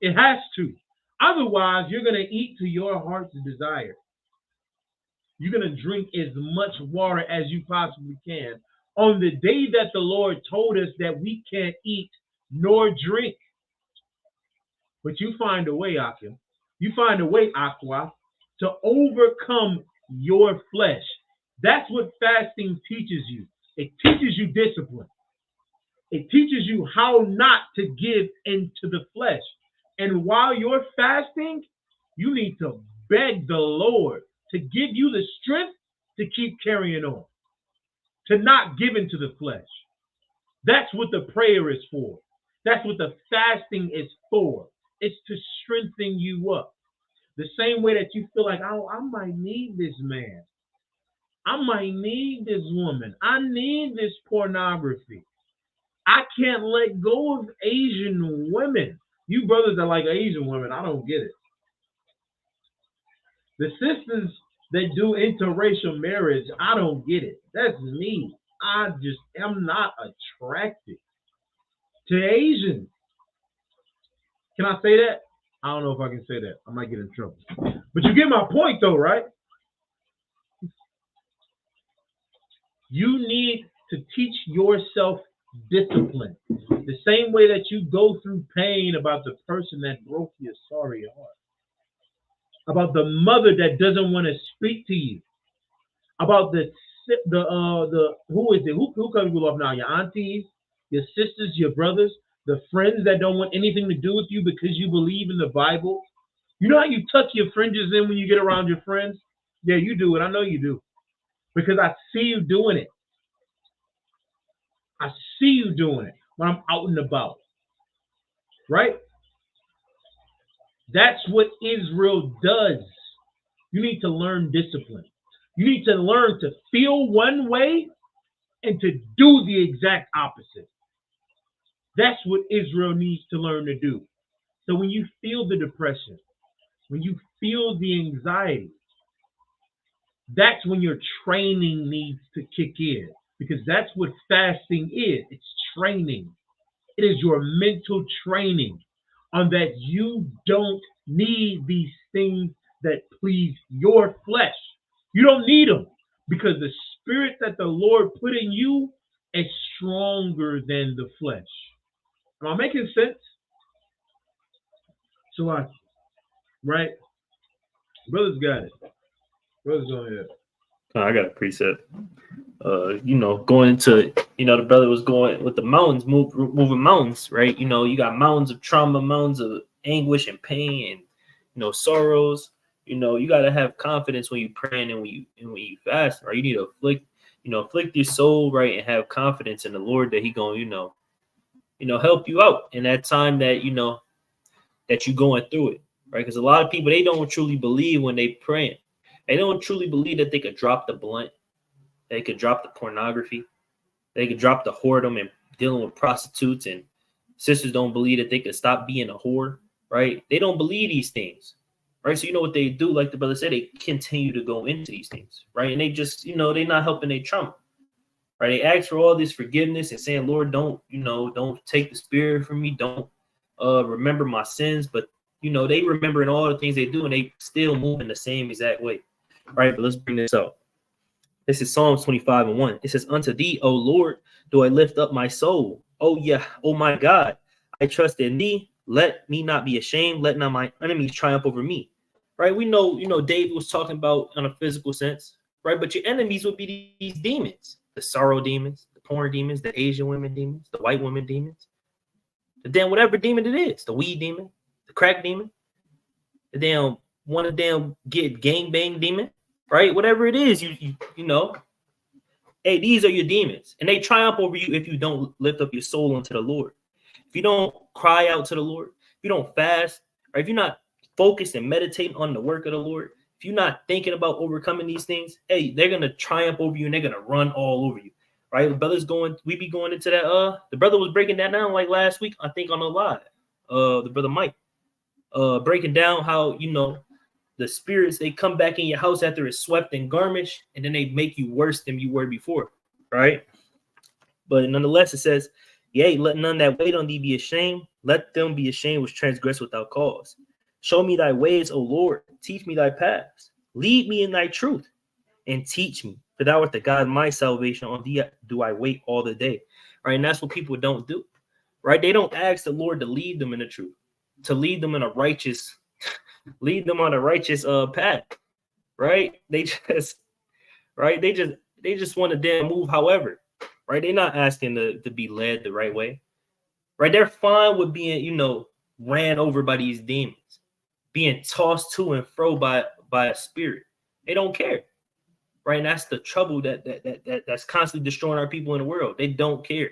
It has to. Otherwise, you're going to eat to your heart's desire. You're going to drink as much water as you possibly can on the day that the Lord told us that we can't eat nor drink. But you find a way, Akim. You find a way, Aqua, to overcome your flesh. That's what fasting teaches you. It teaches you discipline. It teaches you how not to give into the flesh. And while you're fasting, you need to beg the Lord to give you the strength to keep carrying on, to not give into the flesh. That's what the prayer is for. That's what the fasting is for. It's to strengthen you up. The same way that you feel like, oh, I might need this man. I might need this woman. I need this pornography. I can't let go of Asian women. You brothers that like Asian women, I don't get it. The sisters that do interracial marriage, I don't get it. That's me. I just am not attracted to Asians. Can I say that? I don't know if I can say that. I might get in trouble. But you get my point though, right? You need to teach yourself discipline. The same way that you go through pain about the person that broke your sorry heart. About the mother that doesn't want to speak to you. About the who is it? Who comes you love now? Your aunties, your sisters, your brothers, the friends that don't want anything to do with you because you believe in the Bible. You know how you tuck your fringes in when you get around your friends? Yeah, you do it. I know you do. Because I see you doing it. I see you doing it when I'm out and about. Right? That's what Israel does. You need to learn discipline. You need to learn to feel one way and to do the exact opposite. That's what Israel needs to learn to do. So when you feel the depression, when you feel the anxiety, that's when your training needs to kick in, because that's what fasting is. It's training. It is your mental training on that you don't need these things that please your flesh. You don't need them because the spirit that the Lord put in you is stronger than the flesh. Am I making sense? So right? Brothers got it. Brothers on here. I got a preset. Going to, the brother was going with the mountains, moving mountains, right? You got mountains of trauma, mountains of anguish and pain and, sorrows. You got to have confidence when you praying and when you fast, right? You need to afflict your soul, right? And have confidence in the Lord that he going, help you out in that time that, that you going through it. right? Because a lot of people, they don't truly believe when they pray. They don't truly believe that they could drop the blunt, they could drop the pornography, they could drop the whoredom and dealing with prostitutes, and sisters don't believe that they could stop being a whore, right? They don't believe these things, right? So you know what they do, like the brother said, they continue to go into these things, right? And they just, they're not helping their trauma, right? They ask for all this forgiveness and saying, Lord, don't take the spirit from me. Don't remember my sins. But, they remembering all the things they do and they still move in the same exact way, right? But let's bring this up. This is Psalms 25:1. It says, unto thee, O Lord, do I lift up my soul. Oh, yeah. Oh, my God. I trust in thee. Let me not be ashamed. Let not my enemies triumph over me. Right? We know, David was talking about on a physical sense, right? But your enemies would be these demons, the sorrow demons, the porn demons, the Asian women demons, the white women demons, the damn whatever demon it is, the weed demon, the crack demon, the damn one of them get gangbang demon, right? Whatever it is, you know, hey, these are your demons, and they triumph over you if you don't lift up your soul unto the Lord. If you don't cry out to the Lord, if you don't fast, or if you're not focused and meditating on the work of the Lord, if you're not thinking about overcoming these things, hey, they're gonna triumph over you and they're gonna run all over you, right? The brother's we be going into that. The brother was breaking that down like last week, I think on the live. The brother Mike, breaking down how the spirits, they come back in your house after it's swept and garnished, and then they make you worse than you were before, right? But nonetheless, it says, yea, let none that wait on thee be ashamed. Let them be ashamed which transgress without cause. Show me thy ways, O Lord. Teach me thy paths. Lead me in thy truth and teach me. For thou art the God of my salvation. On thee do I wait all the day. Right? And that's what people don't do. Right? They don't ask the Lord to lead them in the truth, to lead them in a righteous, lead them on a righteous path. Right? They just want to damn move however. Right? They're not asking to be led the right way. Right? They're fine with being, ran over by these demons, being tossed to and fro by a spirit. They don't care. Right? And that's the trouble that's constantly destroying our people in the world. They don't care.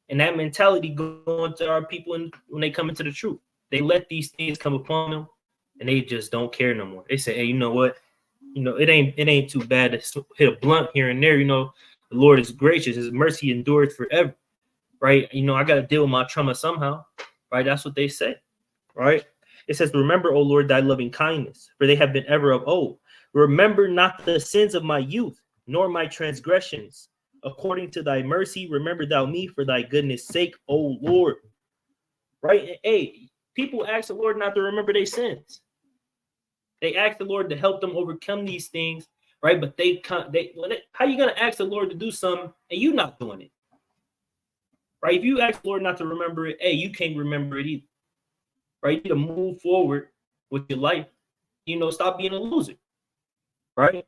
And that mentality going to our people when they come into the truth. They let these things come upon them and they just don't care no more. They say, hey, you know what? It ain't too bad to hit a blunt here and there. The Lord is gracious. His mercy endures forever. Right? I got to deal with my trauma somehow. Right? That's what they say. Right? It says, remember, O Lord, thy loving kindness, for they have been ever of old. Remember not the sins of my youth, nor my transgressions. According to thy mercy, remember thou me for thy goodness' sake, O Lord. Right? Hey, people ask the Lord not to remember their sins. They ask the Lord to help them overcome these things, right? But how you gonna ask the Lord to do something and you not doing it? Right? If you ask the Lord not to remember it, hey, you can't remember it either. Right? You need to move forward with your life. Stop being a loser. Right?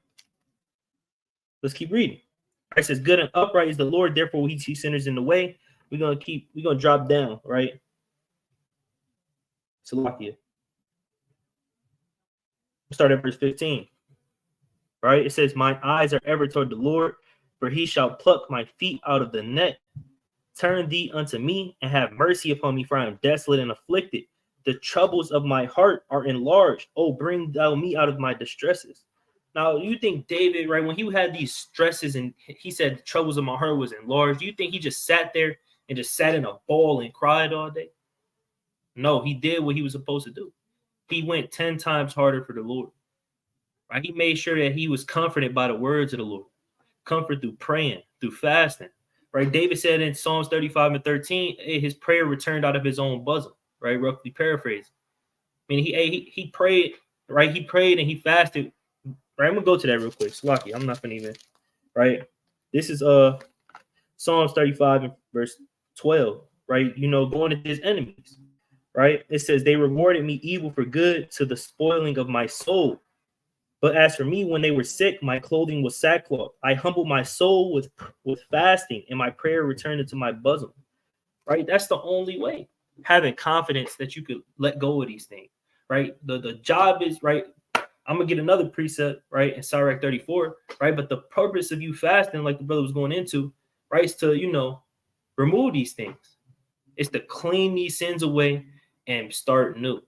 Let's keep reading. It says, good and upright is the Lord, therefore he teach sinners in the way. We're gonna drop down, right? Salakia. Start at verse 15. Right? It says, mine eyes are ever toward the Lord, for he shall pluck my feet out of the net. Turn thee unto me and have mercy upon me, for I am desolate and afflicted. The troubles of my heart are enlarged. Oh, bring thou me out of my distresses. Now, you think David, right, when he had these stresses and he said the troubles of my heart was enlarged, do you think he just sat there and just sat in a ball and cried all day? No, he did what he was supposed to do. He went 10 times harder for the Lord. Right? He made sure that he was comforted by the words of the Lord. Comfort through praying, through fasting. Right? David said in Psalms 35:13, his prayer returned out of his own bosom. Right? Roughly paraphrased. I mean, he prayed, right? He prayed and he fasted. Right? I'm gonna go to that real quick. Slocky, I'm not gonna even. Right? This is Psalms 35 and verse 12. Right? Going at his enemies. Right? It says, they rewarded me evil for good to the spoiling of my soul. But as for me, when they were sick, my clothing was sackcloth. I humbled my soul with fasting, and my prayer returned into my bosom. Right? That's the only way. Having confidence that you could let go of these things. Right? The job is, right, I'm going to get another precept, right, in Sirach 34, right? But the purpose of you fasting, like the brother was going into, right, is to, remove these things. It's to clean these sins away and start new.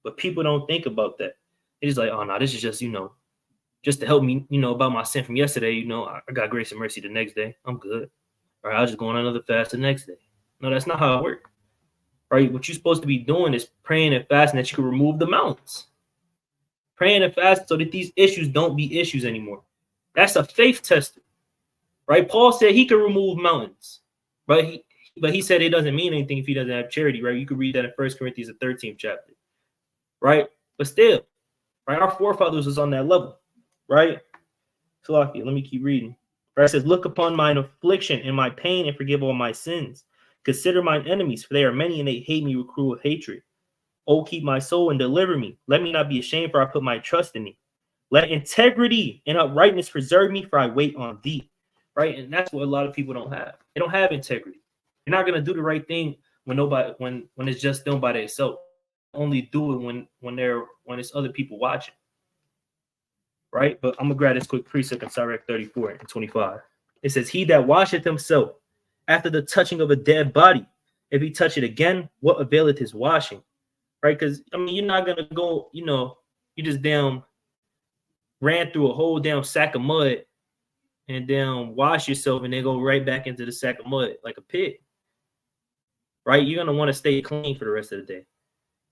But people don't think about that. It's like, oh no, this is just, just to help me, about my sin from yesterday. I got grace and mercy the next day. I'm good. All right, I'll just go on another fast the next day. No, that's not how it works. Right? What you're supposed to be doing is praying and fasting that you can remove the mountains. Praying and fasting so that these issues don't be issues anymore. That's a faith tester. Right? Paul said he could remove mountains. But he said it doesn't mean anything if he doesn't have charity, right? You could read that in 1 Corinthians, the 13th chapter. Right? But still, right? Our forefathers was on that level. Right? So let me keep reading. Right? It says, look upon mine affliction and my pain and forgive all my sins. Consider mine enemies, for they are many and they hate me with cruel hatred. Oh, keep my soul and deliver me. Let me not be ashamed, for I put my trust in thee. Let integrity and uprightness preserve me, for I wait on thee. Right? And that's what a lot of people don't have. They don't have integrity. You're not going to do the right thing when it's just done by themselves. Only do it when it's other people watching. Right? But I'm going to grab this quick precept in Sirach 34 and 25. It says, he that washeth himself after the touching of a dead body, if he touch it again, what availeth his washing? Right? Because, you're not going to go, you just ran through a whole damn sack of mud and then wash yourself and then go right back into the sack of mud like a pig. Right? You're going to want to stay clean for the rest of the day.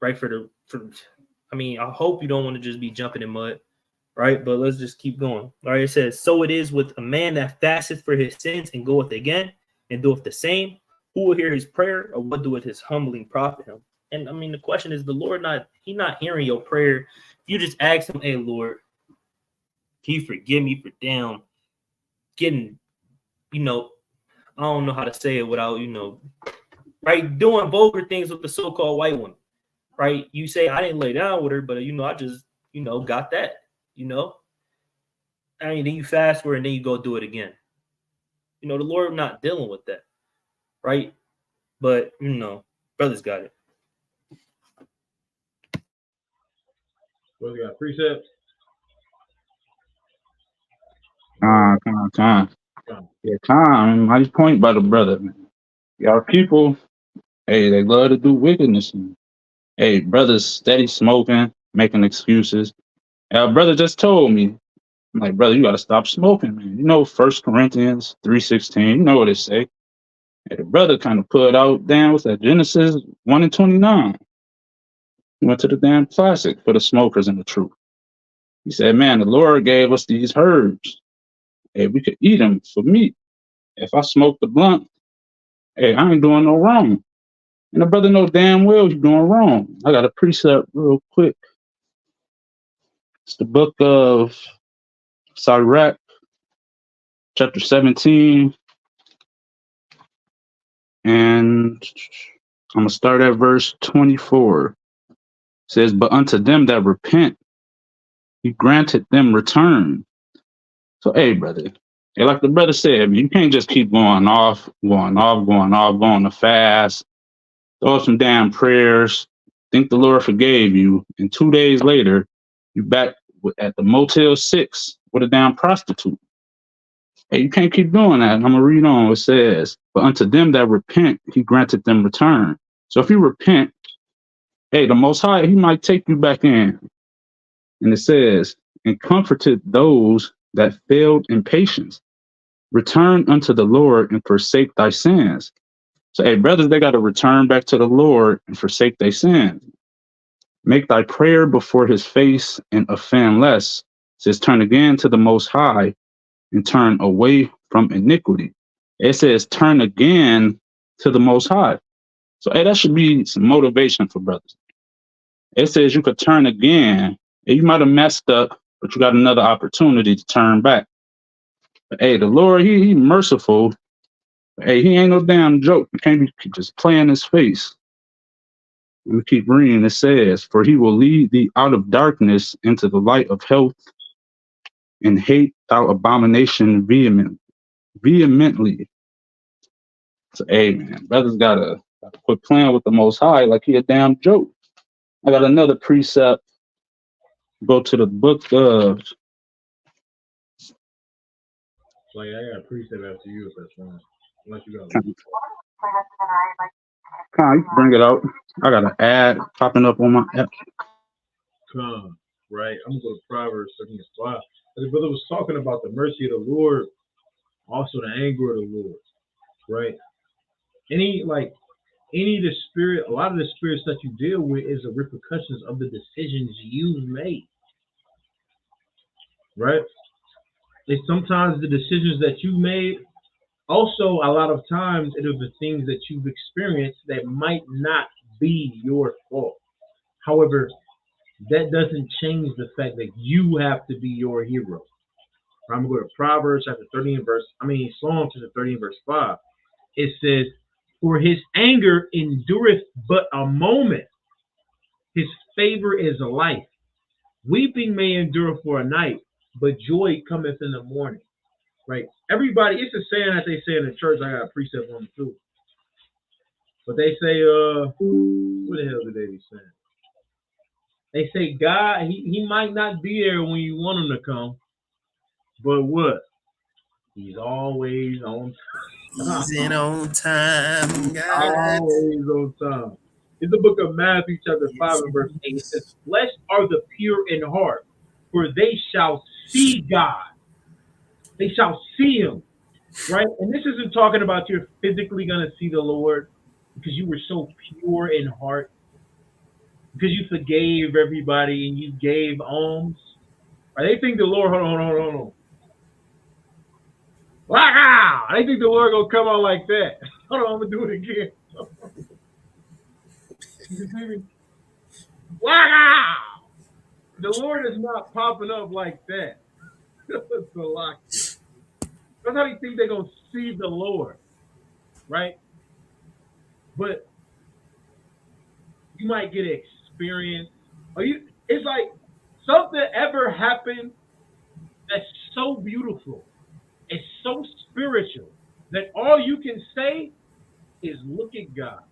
Right? I hope you don't want to just be jumping in mud. Right? But let's just keep going. All right. It says, so it is with a man that fasteth for his sins and goeth again and doeth the same. Who will hear his prayer, or what doeth his humbling profit him? And the question is, the Lord He's not hearing your prayer. You just ask him, hey, Lord, can you forgive me for getting, I don't know how to say it without, right, doing vulgar things with the so-called white woman. Right? You say, I didn't lay down with her, but, I just, got that. Then you fast for it and then you go do it again. The Lord not dealing with that, right? But brothers got it. Brother got precepts. Mighty point by the brother, man. Our people, hey, they love to do wickedness. Hey, brothers steady smoking, making excuses. Our brother just told me, I'm like, brother, you got to stop smoking, man. 1 Corinthians 3:16, you know what it say. And the brother kind of put out, what's that, Genesis 1 and 29. He went to the damn classic for the smokers and the truth. He said, man, the Lord gave us these herbs. Hey, we could eat them for meat. If I smoke the blunt, hey, I ain't doing no wrong. And the brother know damn well he's doing wrong. I got a precept real quick. It's the book of Sirach, chapter 17. And I'm going to start at verse 24. It says, but unto them that repent, he granted them return. So, hey, brother, hey, like the brother said, you can't just keep going to fast, throw some damn prayers, think the Lord forgave you, and 2 days later, you back at the Motel 6 with a damn prostitute. Hey, you can't keep doing that. I'm going to read on. It says, but unto them that repent, he granted them return. So if you repent, hey, the Most High, he might take you back in. And it says, and comforted those that failed in patience. Return unto the Lord and forsake thy sins. So, hey, brothers, they got to return back to the Lord and forsake their sins. Make thy prayer before his face and offend less. It says, turn again to the Most High and turn away from iniquity. It says, turn again to the Most High. So, hey, that should be some motivation for brothers. It says you could turn again. You might have messed up, but you got another opportunity to turn back. But, hey, the Lord, he merciful. But, hey, he ain't no damn joke. You can't be just playing his face. Let me keep reading. It says, for he will lead thee out of darkness into the light of health, and hate thou abomination vehemently. So, hey, man, brothers gotta quit playing with the Most High like he a damn joke. I got another precept. Go to the book of. Like, I got a precept after you if that's fine. Unless you got. You can bring it out. I got an ad popping up on my app. Come, right? I'm gonna go to Proverbs 13:5. The brother was talking about the mercy of the Lord, also the anger of the Lord, right? Any of the spirit, a lot of the spirits that you deal with is the repercussions of the decisions you make, right? It's sometimes the decisions that you made. Also, a lot of times it are the things that you've experienced that might not be your fault. However, that doesn't change the fact that you have to be your hero. I'm going to go to Proverbs chapter 30 Psalm chapter 30 verse 5. It says, for his anger endureth but a moment. His favor is life. Weeping may endure for a night, but joy cometh in the morning. Right? Everybody, it's a saying that they say in the church. I got a precept on it too. But they say, what the hell do they be saying? They say God, he might not be there when you want him to come, but what? He's always on time. He's in on time. God. Always on time. In the book of Matthew, chapter 5 and verse 8, it says, blessed are the pure in heart, for they shall see God. They shall see him. Right? And this isn't talking about you're physically going to see the Lord because you were so pure in heart, because you forgave everybody and you gave alms. Right? They think the Lord, hold on. Wow! They think the Lord gonna come out like that. Hold on, I'm gonna do it again. Wow! The Lord is not popping up like that. That's how you think they're gonna see the Lord, right? But you might get experience. It's like something ever happened that's so beautiful. It's so spiritual that all you can say is look at God.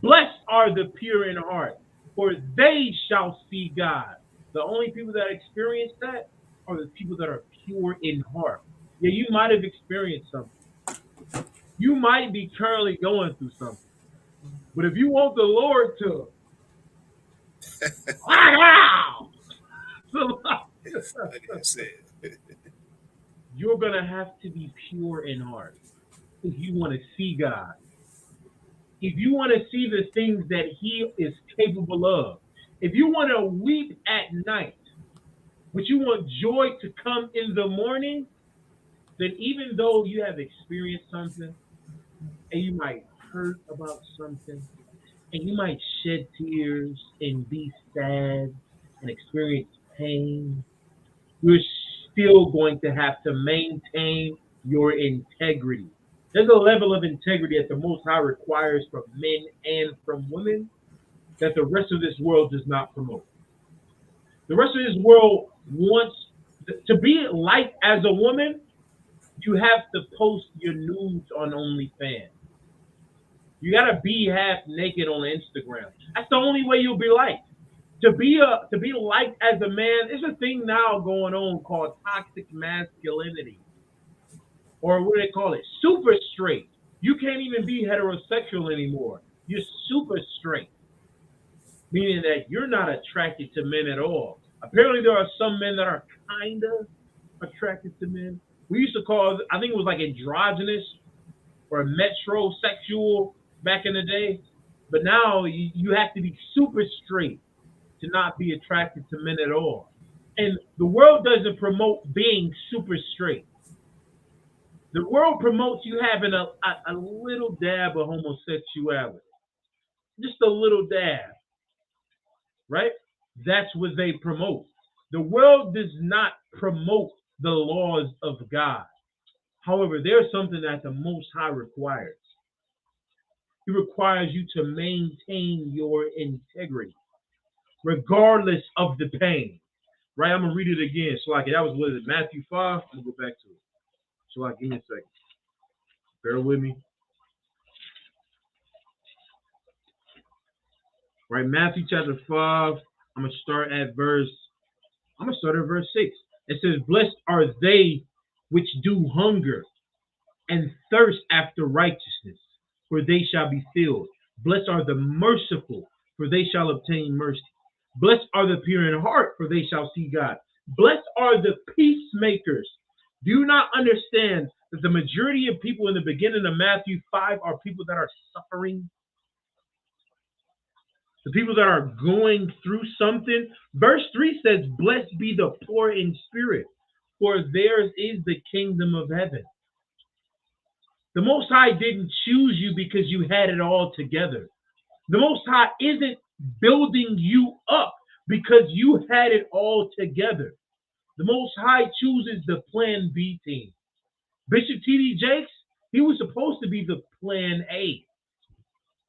Blessed are the pure in heart, for they shall see God. The only people that experience that are the people that are pure in heart. Yeah, you might have experienced something. You might be currently going through something. But if you want the Lord to, wow! You're going to have to be pure in heart if you want to see God. If you want to see the things that he is capable of. If you want to weep at night, but you want joy to come in the morning, then even though you have experienced something and you might hurt about something and you might shed tears and be sad and experience pain, you're still going to have to maintain your integrity. There's a level of integrity that the Most High requires from men and from women that the rest of this world does not promote. The rest of this world wants to be liked as a woman. You have to post your nudes on OnlyFans. You gotta be half naked on Instagram. That's the only way you'll be liked. To be liked as a man, there's a thing now going on called toxic masculinity, or what do they call it? Super straight. You can't even be heterosexual anymore. You're super straight, meaning that you're not attracted to men at all. Apparently, there are some men that are kind of attracted to men. We used to call it, I think it was like androgynous or metrosexual back in the day. But now you have to be super straight to not be attracted to men at all. And the world doesn't promote being super straight. The world promotes you having a little dab of homosexuality. Just a little dab. Right? That's what they promote. The world does not promote the laws of God. However, there's something that the Most High requires. He requires you to maintain your integrity, regardless of the pain. Right? I'm going to read it again. So like that was, what is it, Matthew 5? I'm going to go back to it. So like, give me a second. Bear with me. Right, Matthew chapter 5. I'm going to start at verse 6. It says, blessed are they which do hunger and thirst after righteousness, for they shall be filled. Blessed are the merciful, for they shall obtain mercy. Blessed are the pure in heart, for they shall see God. Blessed are the peacemakers. Do you not understand that the majority of people in the beginning of Matthew 5 are people that are suffering? The people that are going through something. Verse 3 says, blessed be the poor in spirit, for theirs is the kingdom of heaven. The Most High didn't choose you because you had it all together. The Most High isn't building you up because you had it all together. The Most High chooses the Plan B team. Bishop T.D. Jakes, he was supposed to be the Plan A.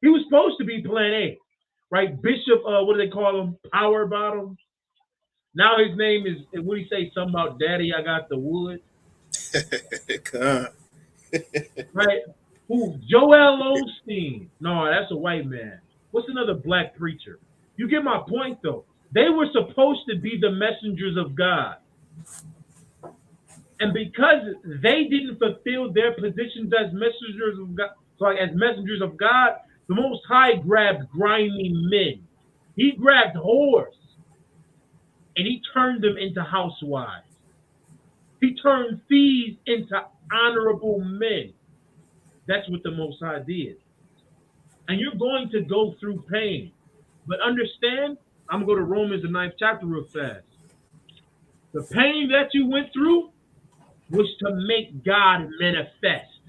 He was supposed to be Plan A, right? Bishop, what do they call him? Power Bottom. Now his name is, what do you say? Something about Daddy, I got the wood. Right? Who? Joel Osteen. No, that's a white man. What's another black preacher? You get my point, though. They were supposed to be the messengers of God. And because they didn't fulfill their positions as messengers of God, the Most High grabbed grimy men. He grabbed whores and he turned them into housewives. He turned thieves into honorable men. That's what the Most High did. And you're going to go through pain. But understand, I'm going to go to Romans, the 9th chapter real fast. The pain that you went through was to make God manifest.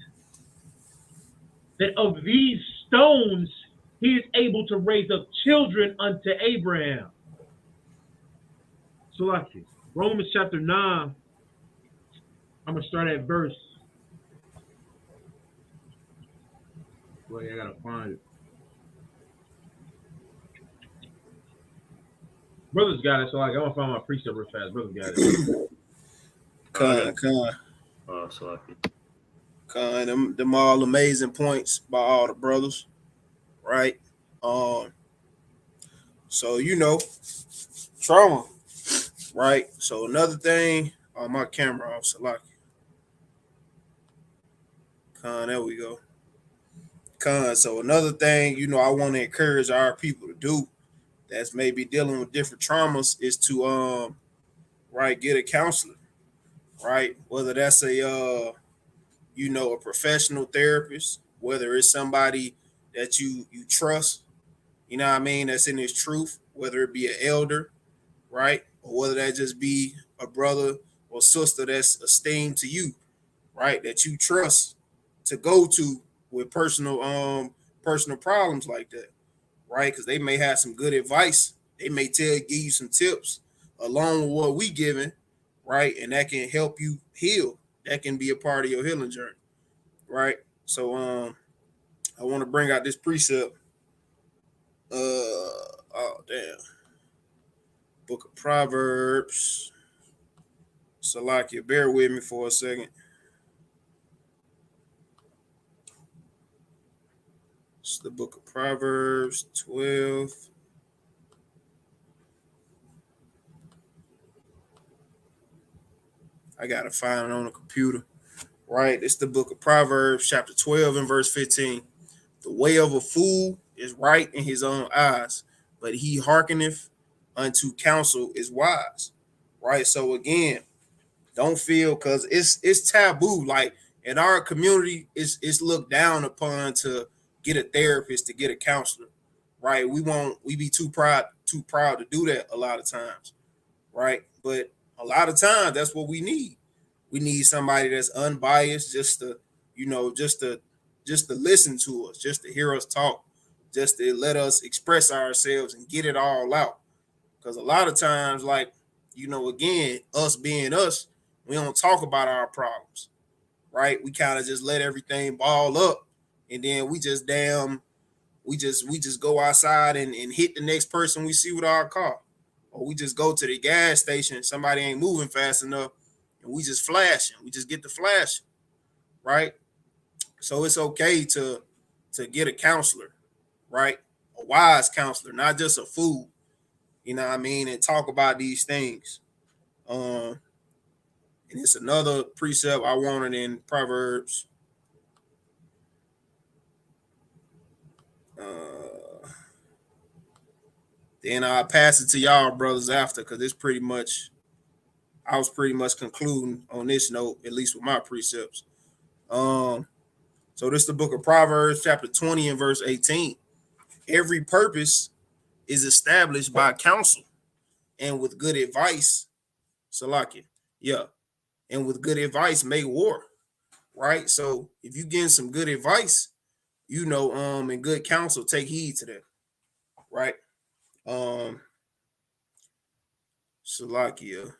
That of these stones, he is able to raise up children unto Abraham. So like it. Romans chapter 9, I'm going to start at verse. Wait, I got to find it. Brothers got it, so like, I'm going to find my precept real fast. Brothers got it. Them all amazing points by all the brothers, right? So trauma, right? So another thing on my camera off, Salaki. There we go. So another thing, I want to encourage our people to do that's maybe dealing with different traumas is to get a counselor, right? Whether that's a professional therapist, whether it's somebody that you trust, you know what I mean, that's in his truth, whether it be an elder, right? Or whether that just be a brother or sister that's esteemed to you, right? That you trust to go to with personal problems like that, right? Because they may have some good advice. They may give you some tips along with what we giving, right? And that can help you heal. That can be a part of your healing journey, right? So I want to bring out this precept. Book of Proverbs. Salakia, bear with me for a second. It's the book of Proverbs 12. I gotta find it on the computer. Right? It's the book of Proverbs, chapter 12 and verse 15. The way of a fool is right in his own eyes, but he hearkeneth unto counsel is wise. Right? So again, don't feel, because it's taboo. Like in our community, it's looked down upon to get a therapist, to get a counselor. Right? We be too proud to do that a lot of times. Right? But a lot of times that's what we need. We need somebody that's unbiased, just to listen to us, just to hear us talk, just to let us express ourselves and get it all out. Because a lot of times, again, us being us, we don't talk about our problems, right? We kind of just let everything ball up, and then we just go outside and hit the next person we see with our car. Or we just go to the gas station, somebody ain't moving fast enough, and we just flashing. We just get the flashing, right? So it's okay to get a counselor, right? A wise counselor, not just a fool. You know what I mean? And talk about these things. And it's another precept I wanted in Proverbs. Then I'll pass it to y'all brothers after, because it's pretty much, I was pretty much concluding on this note, at least with my precepts. So this is the book of Proverbs, chapter 20 and verse 18. Every purpose is established by counsel, and with good advice, Salakia, yeah, and with good advice, make war, right? So if you getting some good advice, you know, and good counsel, take heed to that, right? Salakia.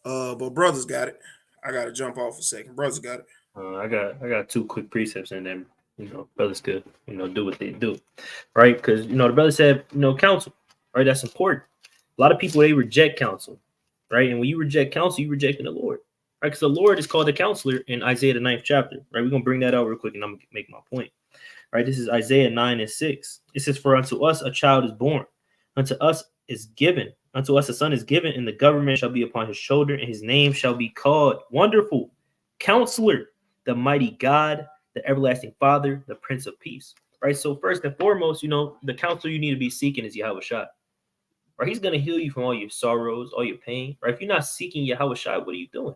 But brothers got it. I gotta jump off a second. Brothers got it. I got two quick precepts, and then brothers could do what they do, right? Because the brother said counsel, right? That's important. A lot of people, they reject counsel, right? And when you reject counsel, you rejecting the Lord, right? Because the Lord is called the counselor in Isaiah the 9th chapter, right? We're gonna bring that out real quick, and I'm gonna make my point, right? This is Isaiah 9 and 6. It says, "For unto us a child is born, unto us is given, unto us a son is given, and the government shall be upon his shoulder, and his name shall be called Wonderful, Counselor, the Mighty God, the Everlasting Father, the Prince of Peace." Right. So first and foremost, the counselor you need to be seeking is Yahweh Shai. Right. He's going to heal you from all your sorrows, all your pain. Right. If you're not seeking Yahweh Shai, what are you doing?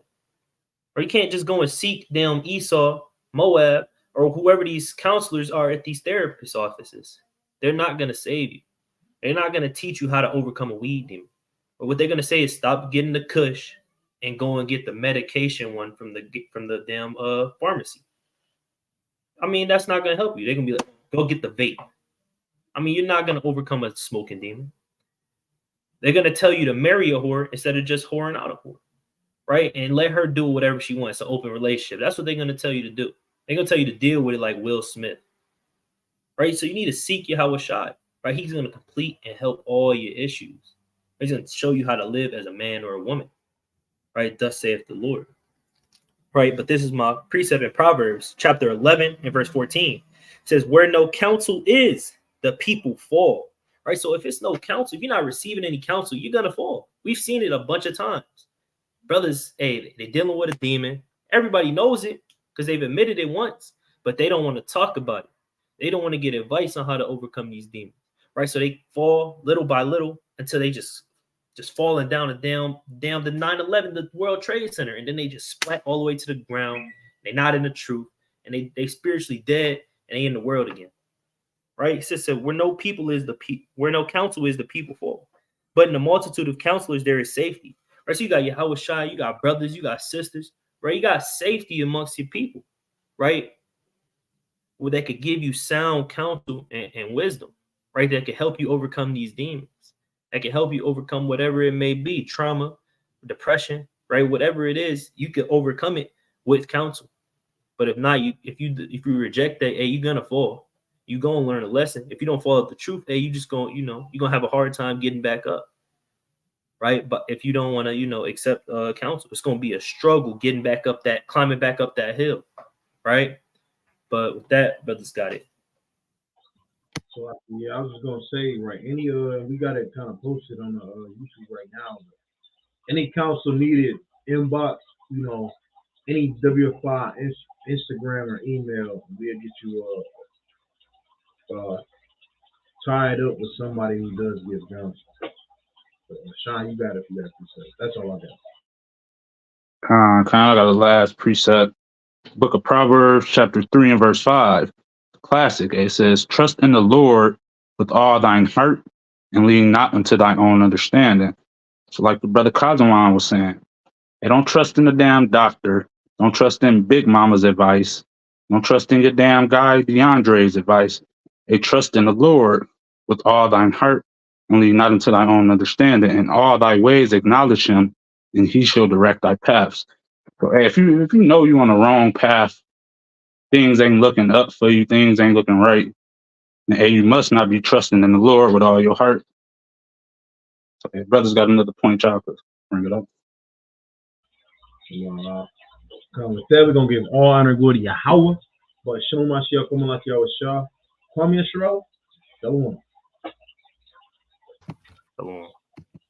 Or you can't just go and seek them Esau, Moab, or whoever these counselors are at these therapist offices. They're not going to save you. They're not going to teach you how to overcome a weed demon. But what they're going to say is stop getting the kush and go and get the medication one from the damn pharmacy. I mean, that's not going to help you. They're going to be like, go get the vape. I mean, you're not going to overcome a smoking demon. They're going to tell you to marry a whore instead of just whoring out a whore, right? And let her do whatever she wants, an open relationship. That's what they're going to tell you to do. They're going to tell you to deal with it like Will Smith, right? So you need to seek Yahweh Shai, right? He's going to complete and help all your issues. He's going to show you how to live as a man or a woman, right? Thus saith the Lord, right? But this is my precept in Proverbs, chapter 11 and verse 14. It says, "Where no counsel is, the people fall." Right? So if it's no counsel, if you're not receiving any counsel, you're going to fall. We've seen it a bunch of times. Brothers, hey, they're dealing with a demon. Everybody knows it because they've admitted it once, but they don't want to talk about it. They don't want to get advice on how to overcome these demons, right? So they fall little by little until they just falling down and down the 9/11, the World Trade Center, and then they just splat all the way to the ground. They're not in the truth, and they spiritually dead, and they in the world again, right? It says, "Where no counsel is, the people fall. But in the multitude of counselors, there is safety." Right? So you got Yahweh Shai, you got brothers, you got sisters, right? You got safety amongst your people, right? Where they could give you sound counsel and wisdom, right? That could help you overcome these demons. That can help you overcome whatever it may be, trauma, depression, right? Whatever it is, you can overcome it with counsel. But if not, if you reject that, hey, you're gonna fall. You're gonna learn a lesson. If you don't follow the truth, hey, you just gonna, you're gonna have a hard time getting back up. Right? But if you don't want to, accept counsel, it's gonna be a struggle getting back up climbing back up that hill, right? But with that, brothers got it. So yeah, I was just gonna say, right? Any we got it kind of posted on the YouTube right now. Any counsel needed, inbox, any WFI Instagram or email, we'll get you tied up with somebody who does give counsel. Sean, you got it. You got precept. That's all I got. I got the last precept. Book of Proverbs, chapter 3 and verse 5. Classic. It says, "Trust in the Lord with all thine heart, and lean not unto thine own understanding." So like the brother Kazawan was saying, hey, don't trust in the damn doctor. Don't trust in Big Mama's advice. Don't trust in your damn guy DeAndre's advice. Hey, trust in the Lord with all thine heart, and lean not unto thy own understanding. In all thy ways acknowledge him, and he shall direct thy paths. So hey, if you know you're on the wrong path, things ain't looking up for you, things ain't looking right, and hey, you must not be trusting in the Lord with all your heart. So hey, brothers got another point, y'all could bring it up. Come with that, we're gonna give all honor and glory to Yahweh. But Shalom Mashiach, Kumalat Yahweh Shah, Kwame Yisrael, Shalom. Shalom.